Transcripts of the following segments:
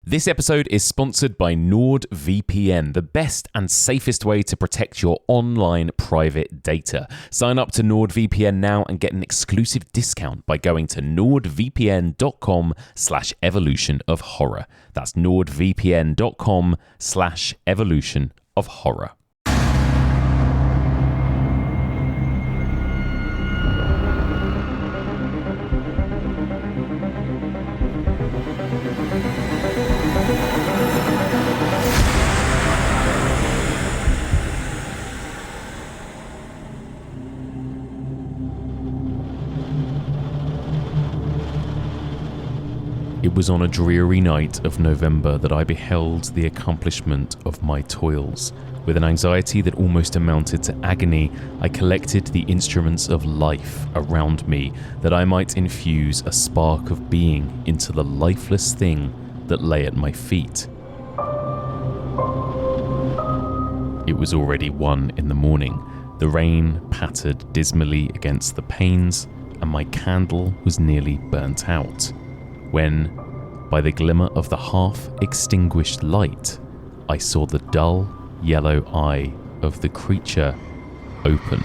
This episode is sponsored by NordVPN, the best and safest way to protect your online private data. Sign up to NordVPN now and get an exclusive discount by going to nordvpn.com/evolutionofhorror. That's nordvpn.com/evolutionofhorror. It was on a dreary night of November that I beheld the accomplishment of my toils. With an anxiety that almost amounted to agony, I collected the instruments of life around me that I might infuse a spark of being into the lifeless thing that lay at my feet. It was already 1 a.m. The rain pattered dismally against the panes, and my candle was nearly burnt out, when, by the glimmer of the half-extinguished light, I saw the dull yellow eye of the creature open.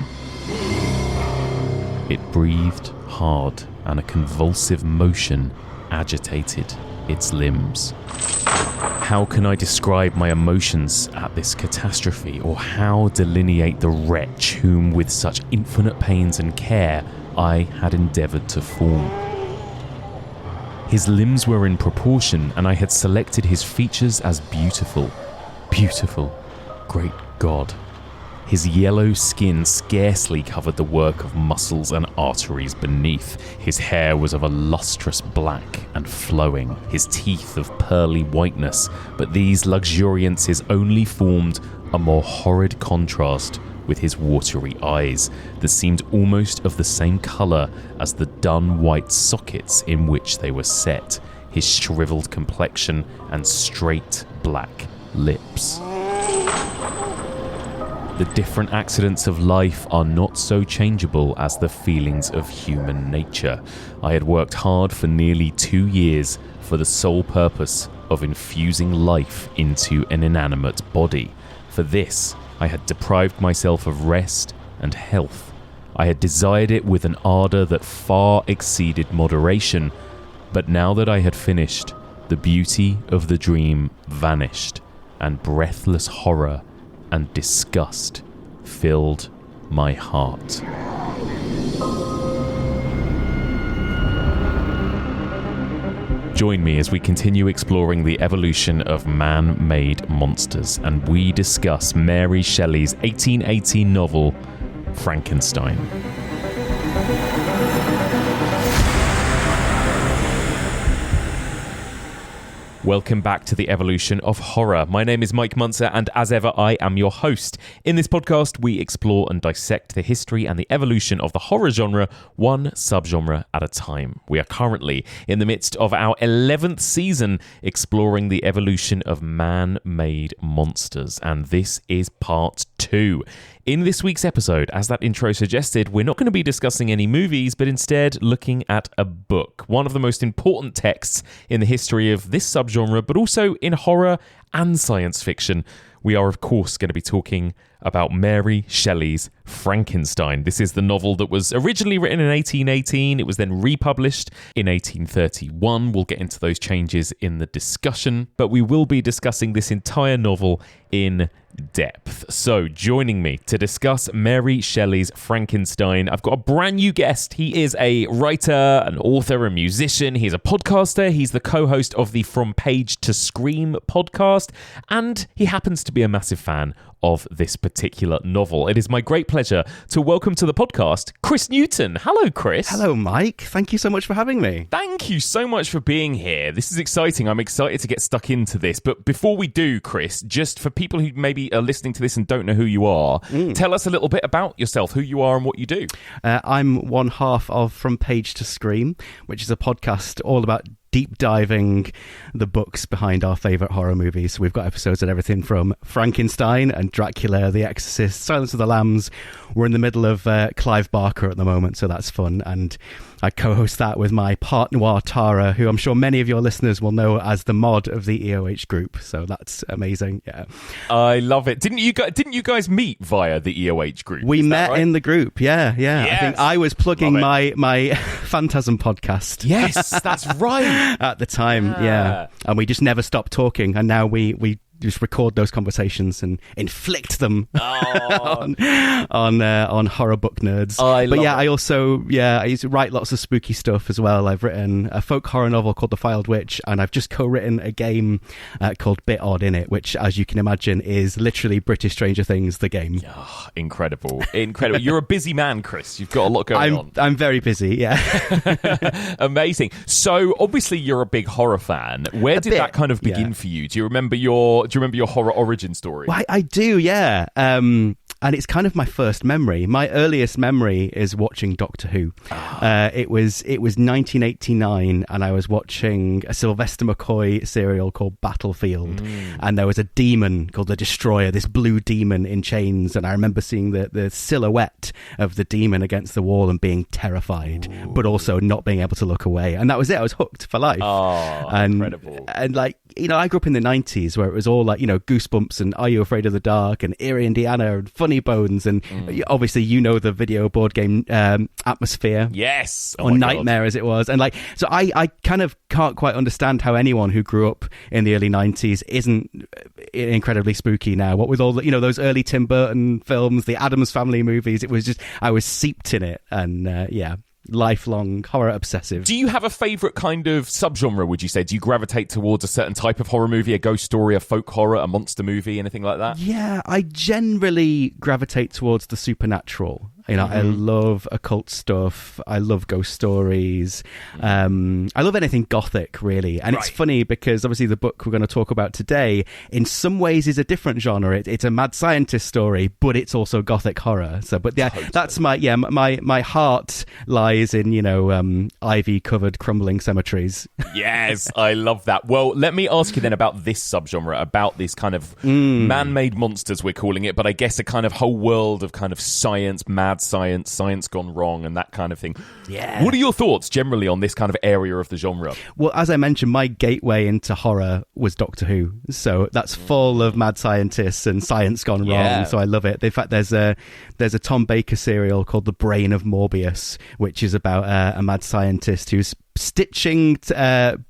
It breathed hard, and a convulsive motion agitated its limbs. How can I describe my emotions at this catastrophe, or how delineate the wretch whom, with such infinite pains and care, I had endeavoured to form? His limbs were in proportion, and I had selected his features as beautiful. Beautiful. Great God. His yellow skin scarcely covered the work of muscles and arteries beneath. His hair was of a lustrous black and flowing, his teeth of pearly whiteness, but these luxuriances only formed a more horrid contrast with his watery eyes that seemed almost of the same colour as the dun white sockets in which they were set, his shriveled complexion and straight black lips. The different accidents of life are not so changeable as the feelings of human nature. I had worked hard for nearly 2 years for the sole purpose of infusing life into an inanimate body. For this, I had deprived myself of rest and health. I had desired it with an ardour that far exceeded moderation, but now that I had finished, the beauty of the dream vanished, and breathless horror and disgust filled my heart. Join me as we continue exploring the evolution of man-made monsters, and we discuss Mary Shelley's 1818 novel, Frankenstein. Welcome back to the evolution of horror. My name is Mike Muncer, and as ever, I am your host. In this podcast, we explore and dissect the history and the evolution of the horror genre, one subgenre at a time. We are currently in the midst of our 11th season, exploring the evolution of man-made monsters, and this is part 2. In this week's episode, as that intro suggested, we're not going to be discussing any movies, but instead looking at a book, one of the most important texts in the history of this subgenre, but also in horror and science fiction. We are, of course, going to be talking about Mary Shelley's Frankenstein. This is the novel that was originally written in 1818. It was then republished in 1831. We'll get into those changes in the discussion, but we will be discussing this entire novel in depth. So joining me to discuss Mary Shelley's Frankenstein, I've got a brand new guest. He is a writer, an author, a musician. He's a podcaster. He's the co-host of the From Page to Scream podcast, and he happens to be a massive fan of this particular novel. It is my great pleasure to welcome to the podcast Chris Newton. Hello, Chris. Hello, Mike. Thank you so much for having me. Thank you so much for being here. This is exciting. I'm excited to get stuck into this. But before we do, Chris, just for people who maybe are listening to this and don't know who you are, tell us a little bit about yourself, who you are and what you do. I'm one half of From Page to Scream, which is a podcast all about deep diving the books behind our favourite horror movies. So we've got episodes on everything from Frankenstein and Dracula, The Exorcist, Silence of the Lambs. We're in the middle of Clive Barker at the moment, so that's fun. And I co-host that with my partner Tara, who I'm sure many of your listeners will know as the mod of the EOH group. So that's amazing. Yeah, I love it. Didn't you guys meet via the EOH group? We met in the group. Yeah. Yes. I think I was plugging my Phantasm podcast. Yes, that's right. At the time, yeah. And we just never stopped talking, and now we just record those conversations and inflict them on horror book nerds. I also I used to write lots of spooky stuff as well. I've written a folk horror novel called The Filed Witch, and I've just co-written a game called Bit Odd In It, which, as you can imagine, is literally British Stranger Things, the game. Oh, incredible. You're a busy man, Chris. You've got a lot going on. I'm very busy, yeah. Amazing. So obviously you're a big horror fan. Where did that kind of begin for you? Do you remember your horror origin story? Well, I do, yeah. And it's kind of my first memory. My earliest memory is watching Doctor Who. It was 1989, and I was watching a Sylvester McCoy serial called Battlefield, and there was a demon called the Destroyer, this blue demon in chains, and I remember seeing the silhouette of the demon against the wall and being terrified, but also not being able to look away. And that was it. I was hooked for life. Incredible. And like, I grew up in the 90s where it was all like, Goosebumps and Are You Afraid of the Dark and Eerie Indiana and Funny Bones, and obviously the video board game Atmosphere. Yes. Or Nightmare, as it was. And like, so I kind of can't quite understand how anyone who grew up in the early 90s isn't incredibly spooky now. What with all the, those early Tim Burton films, the Addams Family movies, it was just, I was seeped in it. And lifelong horror obsessive. Do you have a favourite kind of subgenre, would you say? Do you gravitate towards a certain type of horror movie, a ghost story, a folk horror, a monster movie, anything like that? Yeah, I generally gravitate towards the supernatural. I love occult stuff. I love ghost stories. I love anything gothic, really. And it's funny because obviously the book we're going to talk about today, in some ways, is a different genre. It's a mad scientist story, but it's also gothic horror. So, but yeah, totally. That's my heart lies in ivy-covered, crumbling cemeteries. Yes, I love that. Well, let me ask you then about this subgenre, about this kind of man-made monsters, we're calling it, but I guess a kind of whole world of kind of science, mad science gone wrong, and that kind of thing. Yeah. What are your thoughts generally on this kind of area of the genre? Well, as I mentioned, my gateway into horror was Doctor Who, so that's full of mad scientists and science gone wrong. So I love it. In fact, there's a Tom Baker serial called The Brain of Morbius, which is about a mad scientist who's stitching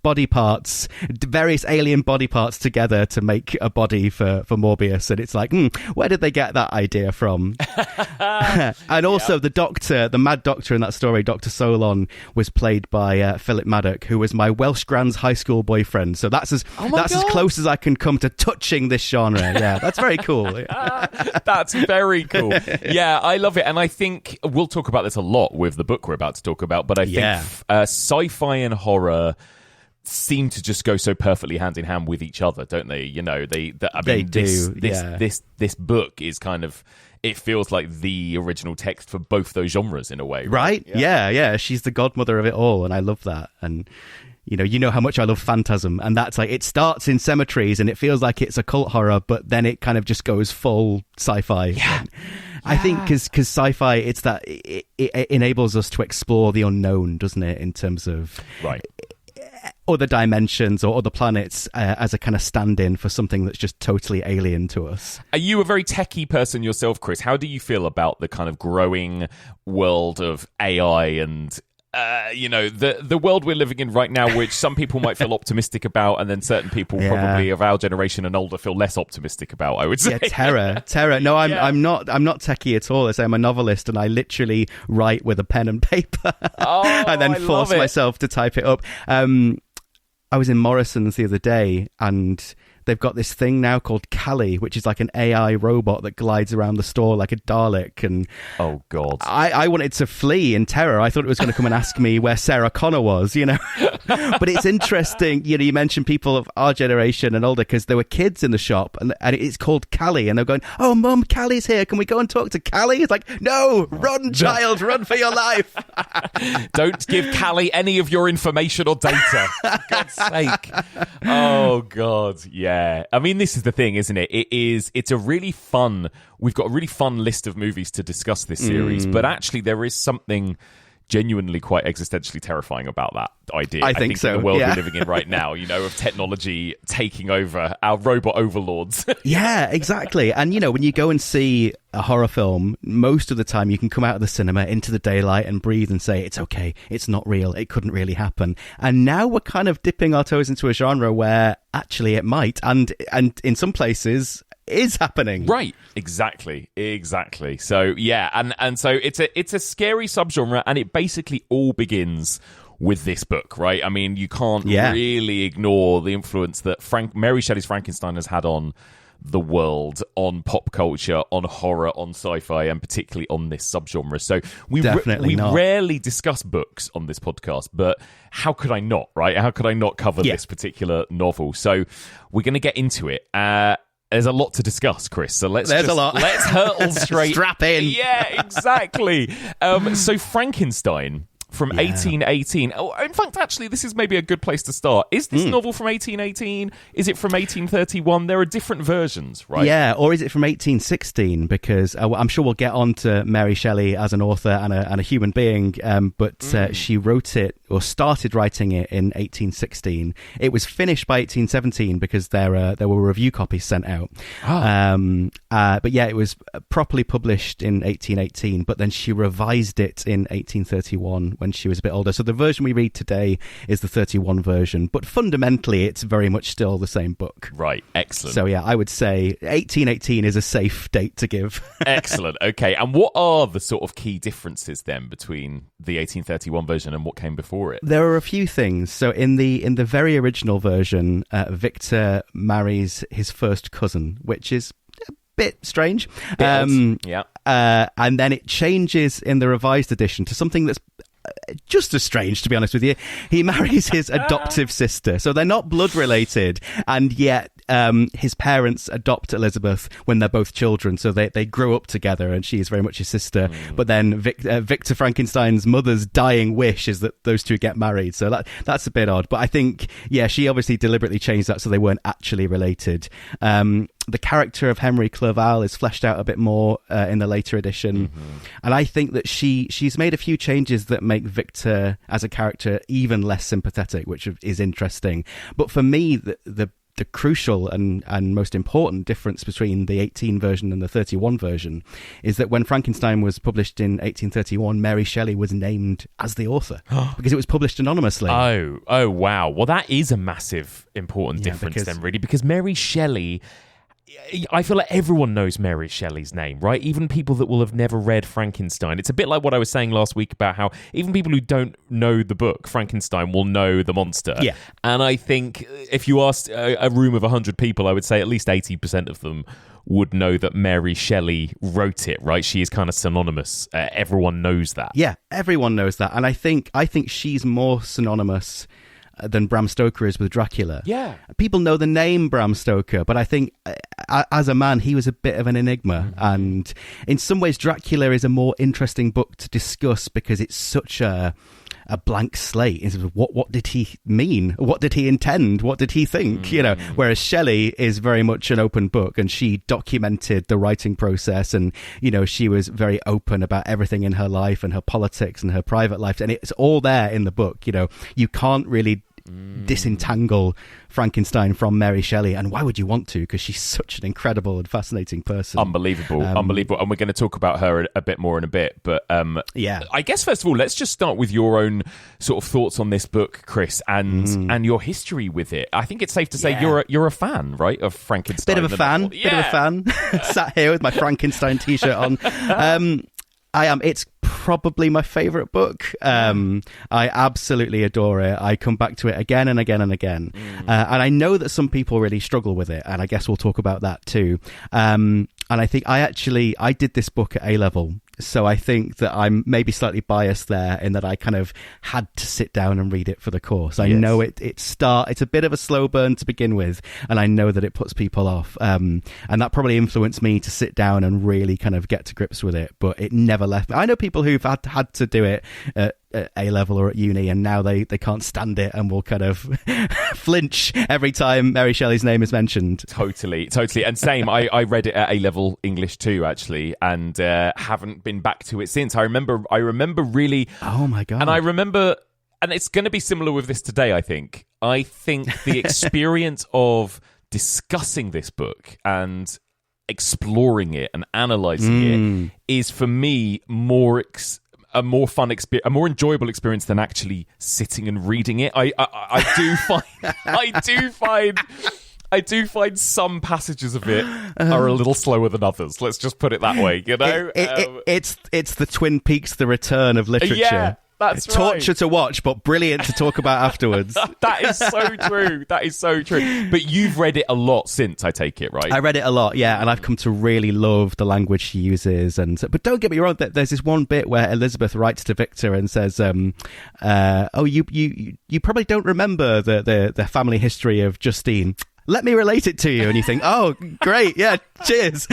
body parts, various alien body parts together to make a body for Morbius, and it's like, where did they get that idea from? And also the mad doctor in that story, Dr. Solon, was played by Philip Maddock, who was my Welsh Grand's high school boyfriend. So that's as close as I can come to touching this genre. Yeah, that's very cool. That's very cool. Yeah, I love it, and I think we'll talk about this a lot with the book we're about to talk about, but I think sci-fi and horror seem to just go so perfectly hand in hand with each other, don't they? This book is kind of, it feels like the original text for both those genres in a way, right? Yeah. She's the godmother of it all, and I love that. And you know how much I love Phantasm, and that's like, it starts in cemeteries and it feels like it's occult horror, but then it kind of just goes full sci-fi. Yeah. I think because sci-fi, it's that it enables us to explore the unknown, doesn't it, in terms of other dimensions or other planets as a kind of stand-in for something that's just totally alien to us. Are you a very techie person yourself, Chris? How do you feel about the kind of growing world of AI and the world we're living in right now, which some people might feel optimistic about, and then certain people probably of our generation and older feel less optimistic about, I would say. Yeah, terror. No, I'm not techie at all. I'm a novelist, and I literally write with a pen and paper and then force myself to type it up. I was in Morrison's the other day, and they've got this thing now called Callie, which is like an AI robot that glides around the store like a Dalek. And oh God, I wanted to flee in terror. I thought it was going to come and ask me where Sarah Connor was, you know. But it's interesting, you know, you mentioned people of our generation and older, because there were kids in the shop, and it's called Callie, and they're going, "Oh, Mum, Callie's here. Can we go and talk to Callie?" It's like, no, run, child, run for your life. Don't give Callie any of your information or data. For God's sake. Oh God, yeah. I mean, this is the thing, isn't it? It's a really fun. We've got a really fun list of movies to discuss this series, but actually, there is something genuinely quite existentially terrifying about that idea. I think so. In the world yeah. we're living in right now, you know, of technology taking over our robot overlords. Yeah, exactly. And, you know, when you go and see a horror film, most of the time you can come out of the cinema into the daylight and breathe and say, it's okay, it's not real, it couldn't really happen. And now we're kind of dipping our toes into a genre where actually it might, and in some places is happening. Right, exactly. So yeah, and so it's a scary subgenre, and it basically all begins with this book, right? I mean, you can't really ignore the influence that Mary Shelley's Frankenstein has had on the world, on pop culture, on horror, on sci-fi, and particularly on this subgenre. So we rarely discuss books on this podcast, but how could I not, right? How could I not cover this particular novel? So we're going to get into it. There's a lot to discuss, Chris. So let's hurtle straight. Strap in. Yeah, exactly. So Frankenstein from 1818. Oh, in fact, actually, this is maybe a good place to start. Is this novel from 1818? Is it from 1831? There are different versions, right? Yeah, or is it from 1816? Because I'm sure we'll get on to Mary Shelley as an author and a human being, but she wrote it, or started writing it, in 1816. It was finished by 1817 because there were review copies sent out. But yeah, it was properly published in 1818, but then she revised it in 1831 when she was a bit older. So the version we read today is the 31 version, but fundamentally it's very much still the same book. Right, excellent. So yeah, I would say 1818 is a safe date to give. Excellent, okay. And what are the sort of key differences then between the 1831 version and what came before it? There are a few things. So in the very original version, Victor marries his first cousin, which is a bit strange. Yeah. And then it changes in the revised edition to something that's just as strange, to be honest with you. He marries his adoptive sister, so they're not blood related, and yet his parents adopt Elizabeth when they're both children, so they grow up together, and she is very much his sister. But then Victor Frankenstein's mother's dying wish is that those two get married, so that's a bit odd. But I think, yeah, she obviously deliberately changed that so they weren't actually related. The character of Henry Clerval is fleshed out a bit more in the later edition. And I think that she's made a few changes that make Victor as a character even less sympathetic, which is interesting. But for me, the crucial and most important difference between the 18 version and the 31 version is that when Frankenstein was published in 1831, Mary Shelley was named as the author because it was published anonymously. Oh, wow. Well, that is a massive, important difference then, really, because Mary Shelley... I feel like everyone knows Mary Shelley's name, right? Even people that will have never read Frankenstein. It's a bit like what I was saying last week about how even people who don't know the book Frankenstein will know the monster. Yeah. And I think if you asked a room of 100 people, I would say at least 80% of them would know that Mary Shelley wrote it, right? She is kind of synonymous. Everyone knows that. Yeah, everyone knows that. And I think she's more synonymous than Bram Stoker is with Dracula. Yeah. People know the name Bram Stoker, but I think as a man, he was a bit of an enigma. And in some ways, Dracula is a more interesting book to discuss because it's such a blank slate. What did he mean? What did he intend? What did he think? You know, whereas Shelley is very much an open book, and she documented the writing process, and you know, she was very open about everything in her life and her politics and her private life, and it's all there in the book. You know, you can't really disentangle Frankenstein from Mary Shelley, and why would you want to? Because she's such an incredible and fascinating person. Unbelievable, and we're going to talk about her a bit more in a bit, but I guess first of all, let's just start with your own sort of thoughts on this book, Chris, and your history with it. I think it's safe to say you're a fan, right, of Frankenstein. Bit of a fan. Sat here with my Frankenstein t-shirt on. I am. It's probably my favourite book. I absolutely adore it. I come back to it again and again and again. And I know that some people really struggle with it, and I guess we'll talk about that too. And I think I did this book at A-level. So I think that I'm maybe slightly biased there in that I kind of had to sit down and read it for the course. I know it's a bit of a slow burn to begin with, and I know that it puts people off. And that probably influenced me to sit down and really kind of get to grips with it, but it never left me. I know people who've had to do it at A-level or at uni, and now they can't stand it and will kind of flinch every time Mary Shelley's name is mentioned. Totally. And same, I read it at A-level English too, actually, and haven't been back to it since. I remember really... Oh my God. And I remember... And it's going to be similar with this today, I think. I think the experience of discussing this book and exploring it and analysing it is, for me, a more fun experience, a more enjoyable experience than actually sitting and reading it. I do find some passages of it are a little slower than others. Let's just put it that way, you know? It's the Twin Peaks, the return of literature. Yeah, that's right. Torture to watch, but brilliant to talk about afterwards. That is so true. But you've read it a lot since, I take it, right? I read it a lot, yeah, and I've come to really love the language she uses. But don't get me wrong, there's this one bit where Elizabeth writes to Victor and says, you probably don't remember the family history of Justine. Let me relate it to you. And you think, oh, great. Yeah, cheers.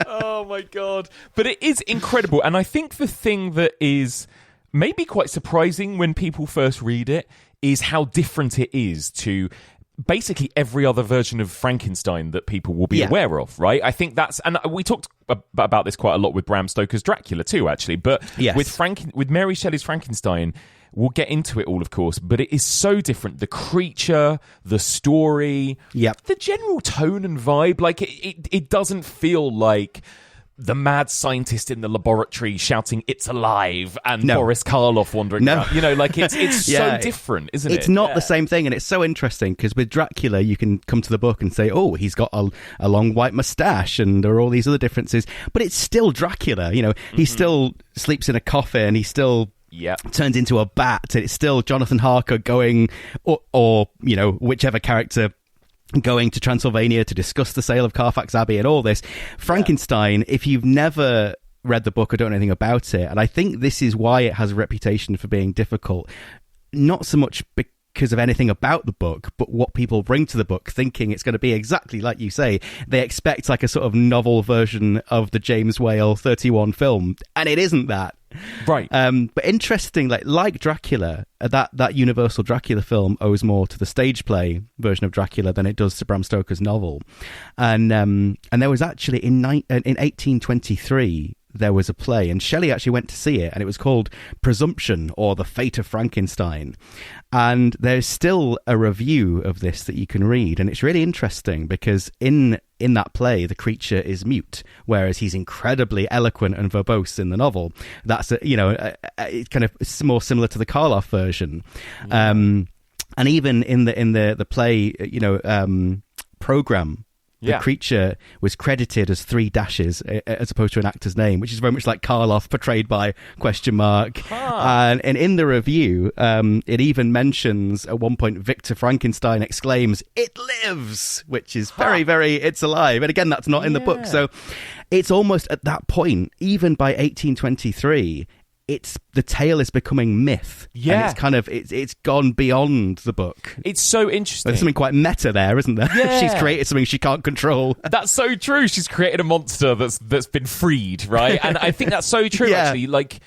Oh, my God. But it is incredible. And I think the thing that is maybe quite surprising when people first read it is how different it is to basically every other version of Frankenstein that people will be aware of, right? I think that's... And we talked about this quite a lot with Bram Stoker's Dracula too, actually. But with Mary Shelley's Frankenstein... We'll get into it all, of course, but it is so different. The creature, the story, the general tone and vibe. Like, it doesn't feel like the mad scientist in the laboratory shouting, "It's alive," and Boris Karloff wandering around. You know, like, it's so different, isn't it? It's not the same thing, and it's so interesting, because with Dracula, you can come to the book and say, oh, he's got a long white moustache, and there are all these other differences, but it's still Dracula. You know, he still sleeps in a coffin, he still... turns into a bat. It's still Jonathan Harker going, or you know, whichever character going to Transylvania to discuss the sale of Carfax Abbey and all this. Frankenstein, if you've never read the book or don't know anything about it, and I think this is why it has a reputation for being difficult, not so much because of anything about the book, but what people bring to the book, thinking it's going to be exactly like you say. They expect like a sort of novel version of the James Whale 31 film, and it isn't that. Right. But interesting, like Dracula, that Universal Dracula film owes more to the stage play version of Dracula than it does to Bram Stoker's novel. And there was actually in 1823 there was a play, and Shelley actually went to see it, and it was called Presumption, or The Fate of Frankenstein. And there's still a review of this that you can read, and it's really interesting because in that play, the creature is mute, whereas he's incredibly eloquent and verbose in the novel. That's it's kind of more similar to the Karloff version. And even in the play, program, the creature was credited as 3 dashes as opposed to an actor's name, which is very much like Karloff portrayed by ? And in the review, it even mentions at one point Victor Frankenstein exclaims, "It lives," which is very, very, it's alive. And again, that's not in the book. So it's almost at that point, even by 1823, the tale is becoming myth. And it's kind of it's gone beyond the book. It's so interesting. There's something quite meta there, isn't there? Yeah. She's created something she can't control. That's so true. She's created a monster that's been freed, right? And I think that's so true, actually. Like,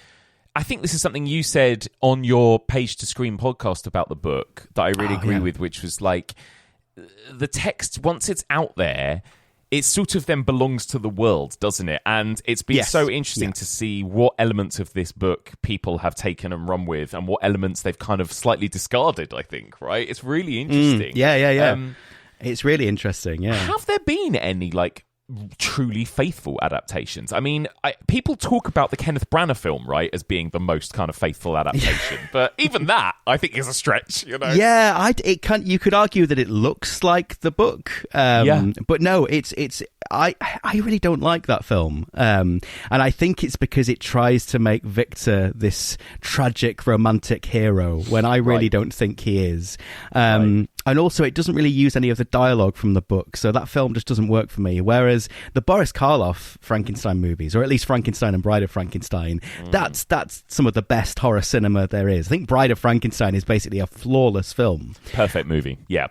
I think this is something you said on your Page to Screen podcast about the book that I really agree with, which was like, the text, once it's out there, it sort of then belongs to the world, doesn't it? And it's been so interesting to see what elements of this book people have taken and run with, and what elements they've kind of slightly discarded, I think, right? It's really interesting. It's really interesting, Have there been any, like, truly faithful adaptations. I mean, people talk about the Kenneth Branagh film, right, as being the most kind of faithful adaptation, but even that, I think, is a stretch, you know? Yeah, you could argue that it looks like the book, but no, I really don't like that film, and I think it's because it tries to make Victor this tragic romantic hero when I really don't think he is. And also, it doesn't really use any of the dialogue from the book, so that film just doesn't work for me. Whereas the Boris Karloff Frankenstein movies, or at least Frankenstein and Bride of Frankenstein, that's some of the best horror cinema there is. I think Bride of Frankenstein is basically a flawless film. Perfect movie, yeah.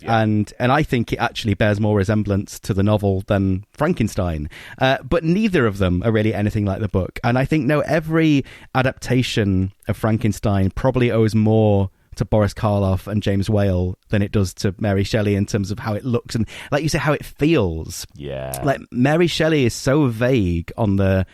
And I think it actually bears more resemblance to the novel than Frankenstein. But neither of them are really anything like the book. And I think, every adaptation of Frankenstein probably owes more to Boris Karloff and James Whale than it does to Mary Shelley in terms of how it looks and, like you say, how it feels. Yeah. Like, Mary Shelley is so vague on the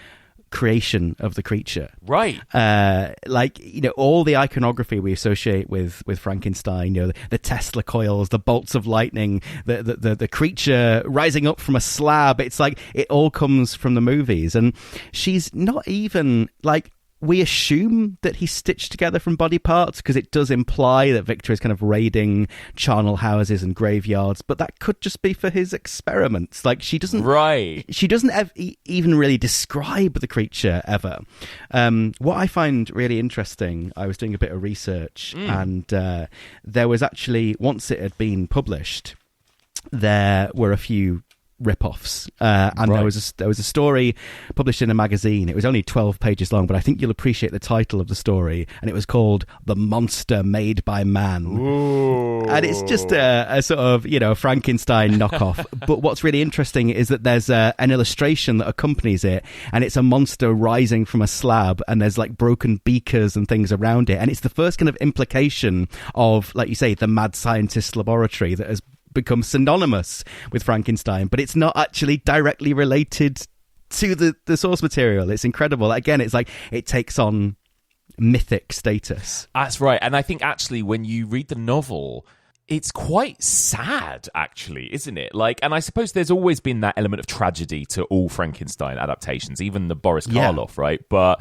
creation of the creature, right? All the iconography we associate with Frankenstein, the Tesla coils, the bolts of lightning, the creature rising up from a slab. It's like it all comes from the movies, and she's not even like. We assume that he's stitched together from body parts because it does imply that Victor is kind of raiding charnel houses and graveyards, but that could just be for his experiments. Like, she doesn't even really describe the creature ever. What I find really interesting, I was doing a bit of research, and there was actually, once it had been published, there were a few rip-offs, and there was a story published in a magazine. It was only 12 pages long, but I think you'll appreciate the title of the story, and it was called "The Monster Made by Man." Ooh. And it's just a sort of Frankenstein knockoff. But what's really interesting is that there's an illustration that accompanies it, and it's a monster rising from a slab, and there's like broken beakers and things around it, and it's the first kind of implication of, like you say, the mad scientist laboratory that has become synonymous with Frankenstein, but it's not actually directly related to the source material. It's incredible. Again, it's like it takes on mythic status. That's right. And I think actually when you read the novel, it's quite sad, actually, isn't it? Like, and I suppose there's always been that element of tragedy to all Frankenstein adaptations, even the Boris Karloff, right? But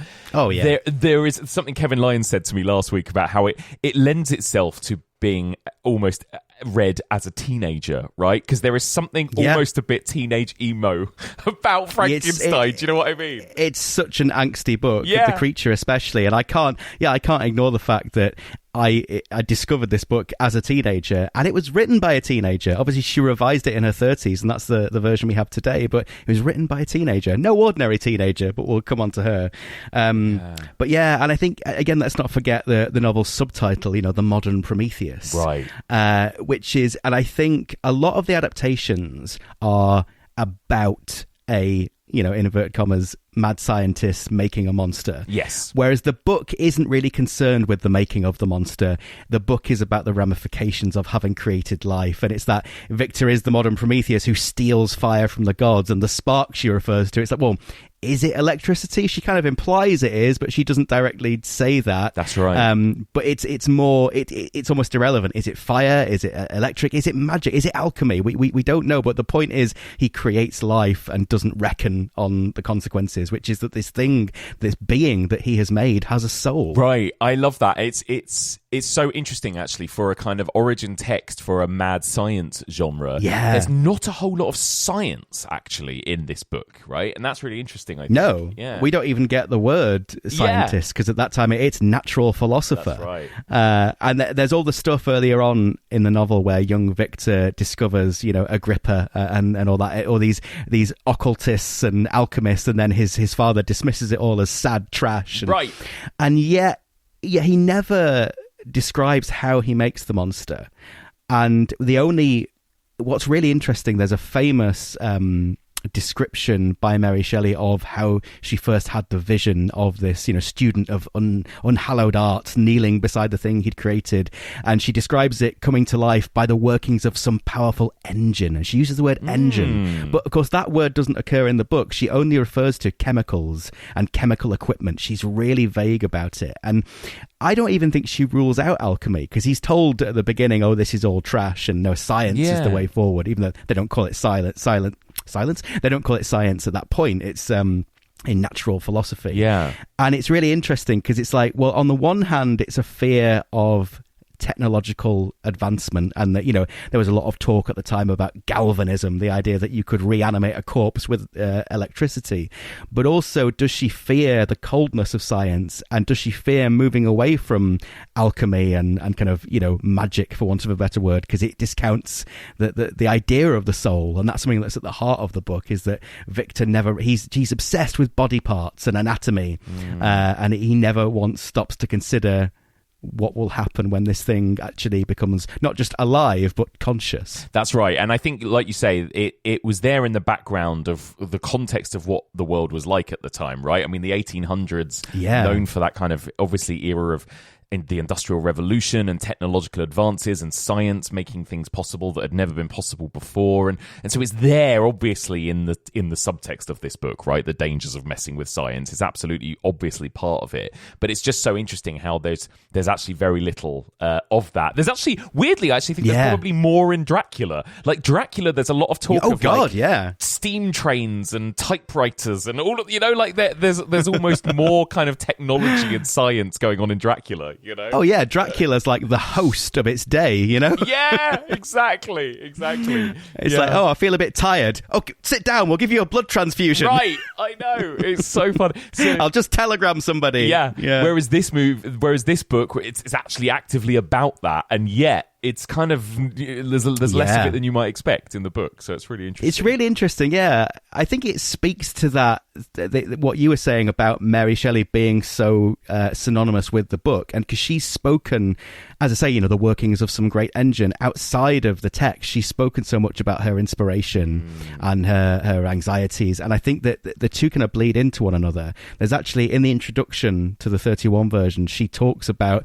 there is something Kevin Lyons said to me last week about how it lends itself to being almost read as a teenager, right? Because there is something almost a bit teenage emo about Frankenstein. Do you know what I mean? It's such an angsty book, the creature especially, and I can't ignore the fact that I discovered this book as a teenager, and it was written by a teenager. Obviously, she revised it in her 30s, and that's the version we have today, but it was written by a teenager. No ordinary teenager, but we'll come on to her. But yeah, and I think, again, let's not forget the novel's subtitle, The Modern Prometheus. Right. Which is, and I think a lot of the adaptations are about a, in inverted commas, mad scientist making a monster. Yes. Whereas the book isn't really concerned with the making of the monster. The book is about the ramifications of having created life. And it's that Victor is the modern Prometheus who steals fire from the gods, and the spark she refers to, it's like, well, is it electricity? She kind of implies it is, but she doesn't directly say that. That's right. But it's more, it's almost irrelevant. Is it fire? Is it electric? Is it magic? Is it alchemy? We don't know. But the point is, he creates life and doesn't reckon on the consequences, which is that this being that he has made has a soul. Right. I love that. It's so interesting, actually, for a kind of origin text for a mad science genre. Yeah. There's not a whole lot of science, actually, in this book, right? And that's really interesting, I think. No. Yeah. We don't even get the word scientist, because at that time it's natural philosopher. That's right. And there's all the stuff earlier on in the novel where young Victor discovers, Agrippa and all that, all these occultists and alchemists, and then his father dismisses it all as sad trash. Right. And yet he never describes how he makes the monster. And what's really interesting, there's a famous description by Mary Shelley of how she first had the vision of this, student of unhallowed art kneeling beside the thing he'd created, and she describes it coming to life by the workings of some powerful engine, and she uses the word engine, but of course that word doesn't occur in the book. She only refers to chemicals and chemical equipment. She's really vague about it, and I don't even think she rules out alchemy, because he's told at the beginning, oh, this is all trash and no, science is the way forward, even though they don't call it silence. They don't call it science at that point. It's in natural philosophy. Yeah. And it's really interesting because it's like, well, on the one hand, it's a fear of technological advancement, and that, you know, there was a lot of talk at the time about galvanism, the idea that you could reanimate a corpse with electricity. But also, does she fear the coldness of science, and does she fear moving away from alchemy and kind of, you know, magic, for want of a better word, because it discounts the idea of the soul? And that's something that's at the heart of the book, is that Victor he's obsessed with body parts and anatomy, and he never once stops to consider what will happen when this thing actually becomes not just alive but conscious. That's right. And I think, like you say, it was there in the background of the context of what the world was like at the time, right? I mean, the 1800s, known for that kind of, obviously, era of in the Industrial Revolution and technological advances and science making things possible that had never been possible before, and so it's there obviously in the subtext of this book, right? The dangers of messing with science is absolutely obviously part of it, but it's just so interesting how there's actually very little of that. There's actually, weirdly, I actually think there's probably more in Dracula. Like Dracula, there's a lot of talk of steam trains and typewriters and all of, you know, like there's almost more kind of technology and science going on in Dracula. You know? Oh yeah, Dracula's like the host of its day, you know? Yeah, exactly. It's like, oh, I feel a bit tired. Oh, sit down, we'll give you a blood transfusion. Right, I know. It's so fun. So, I'll just telegram somebody. Yeah. Whereas this book, it's actually actively about that, and yet it's kind of, there's less of it than you might expect in the book, so it's really interesting. It's really interesting, yeah. I think it speaks to that, what you were saying about Mary Shelley being so synonymous with the book, and because she's spoken, as I say, you know, the workings of some great engine outside of the text. She's spoken so much about her inspiration and her anxieties, and I think that the two kind of bleed into one another. There's actually, in the introduction to the 31 version, she talks about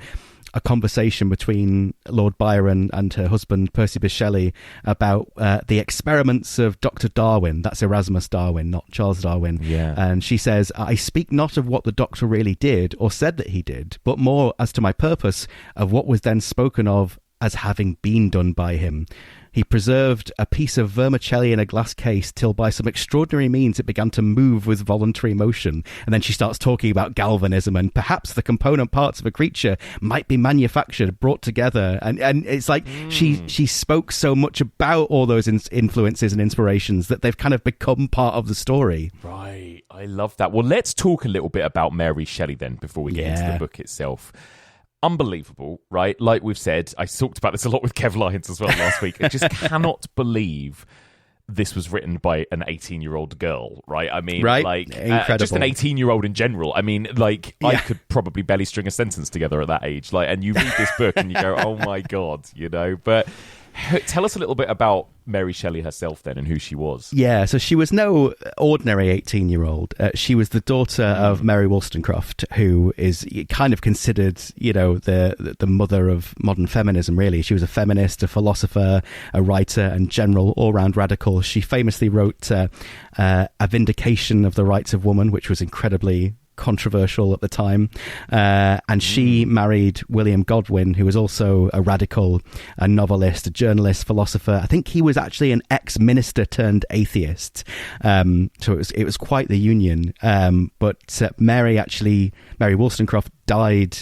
a conversation between Lord Byron and her husband Percy Bysshe Shelley about the experiments of Dr. Darwin. That's Erasmus Darwin, not Charles Darwin. Yeah. And she says, I speak not of what the doctor really did or said that he did, but more as to my purpose of what was then spoken of as having been done by him. He preserved a piece of vermicelli in a glass case till by some extraordinary means it began to move with voluntary motion. And then she starts talking about galvanism, and perhaps the component parts of a creature might be manufactured, brought together. And it's like she spoke so much about all those influences and inspirations that they've kind of become part of the story. Right. I love that. Well, let's talk a little bit about Mary Shelley then before we get into the book itself. Unbelievable, right? Like we've said, I talked about this a lot with Kev Lyons as well last week. I just cannot believe this was written by an 18-year-old girl, right? I mean, like, just an 18-year-old in general. I mean, like, I could probably barely string a sentence together at that age. Like, and you read this book and you go, oh my God, you know? But tell us a little bit about Mary Shelley herself then and who she was. Yeah, so she was no ordinary 18-year-old. She was the daughter of Mary Wollstonecraft, who is kind of considered, you know, the mother of modern feminism, really. She was a feminist, a philosopher, a writer, and general all-round radical. She famously wrote A Vindication of the Rights of Woman, which was incredibly controversial at the time, and she married William Godwin, who was also a radical, a novelist, a journalist, philosopher. I think he was actually an ex-minister turned atheist, so it was quite the union. But Mary Wollstonecraft died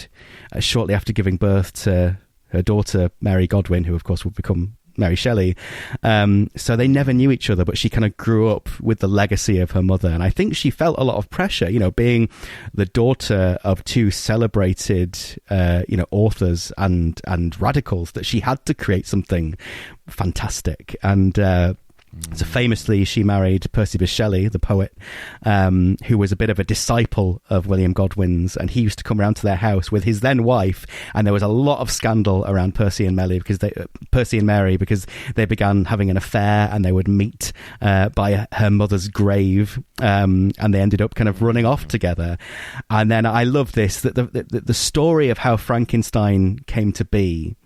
shortly after giving birth to her daughter Mary Godwin, who of course would become Mary Shelley. So they never knew each other, but she kind of grew up with the legacy of her mother. And I think she felt a lot of pressure, you know, being the daughter of two celebrated, you know, authors and radicals, that she had to create something fantastic. And so famously, she married Percy Bysshe Shelley, the poet, who was a bit of a disciple of William Godwin's, and he used to come around to their house with his then wife, and there was a lot of scandal around Percy and Mary because they began having an affair, and they would meet by her mother's grave, and they ended up kind of running off together. And then I love this, that the story of how Frankenstein came to be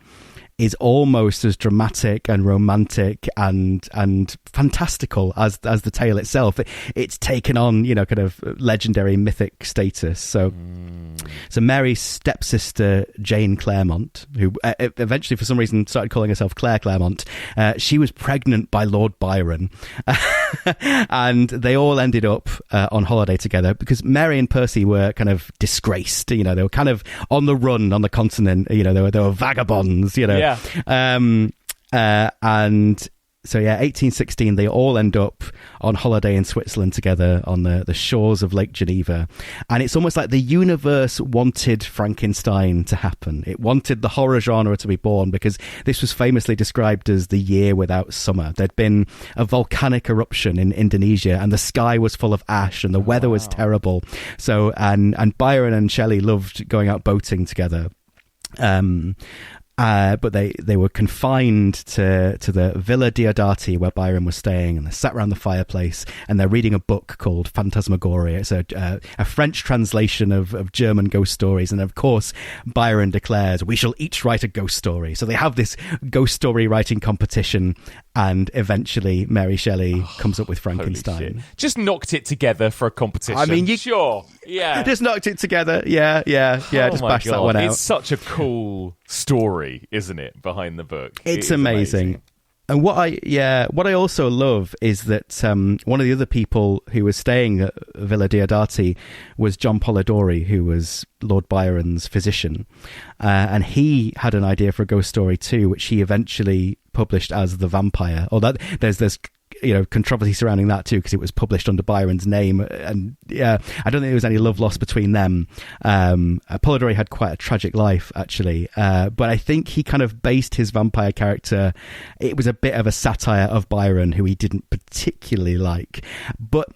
is almost as dramatic and romantic and fantastical as the tale itself. It's taken on, kind of legendary mythic status. So Mary's stepsister Jane Clairmont, who eventually for some reason started calling herself Claire Clairmont, she was pregnant by Lord Byron. And they all ended up on holiday together because Mary and Percy were kind of disgraced. They were kind of on the run on the continent. They were vagabonds. Yeah. And so 1816, they all end up on holiday in Switzerland together on the shores of Lake Geneva. And it's almost like the universe wanted Frankenstein to happen. It wanted the horror genre to be born because this was famously described as the year without summer. There'd been a volcanic eruption in Indonesia and the sky was full of ash and the weather was terrible. So, and Byron and Shelley loved going out boating together. But they were confined to the Villa Diodati where Byron was staying, and they sat around the fireplace and they're reading a book called Phantasmagoria. It's a French translation of German ghost stories, and of course Byron declares, "We shall each write a ghost story." So they have this ghost story writing competition, and eventually Mary Shelley comes up with Frankenstein. Just knocked it together for a competition. I mean, sure, yeah, just knocked it together. Yeah. Just bashed that one out. It's such a cool story, isn't it, behind the book? It's amazing. And what I also love is that one of the other people who was staying at Villa Diodati was John Polidori, who was Lord Byron's physician, and he had an idea for a ghost story too, which he eventually published as The Vampire. There's controversy surrounding that too, because it was published under Byron's name, and I don't think there was any love lost between them. Polidori had quite a tragic life actually, but I think he kind of based his vampire character, it was a bit of a satire of Byron, who he didn't particularly like, but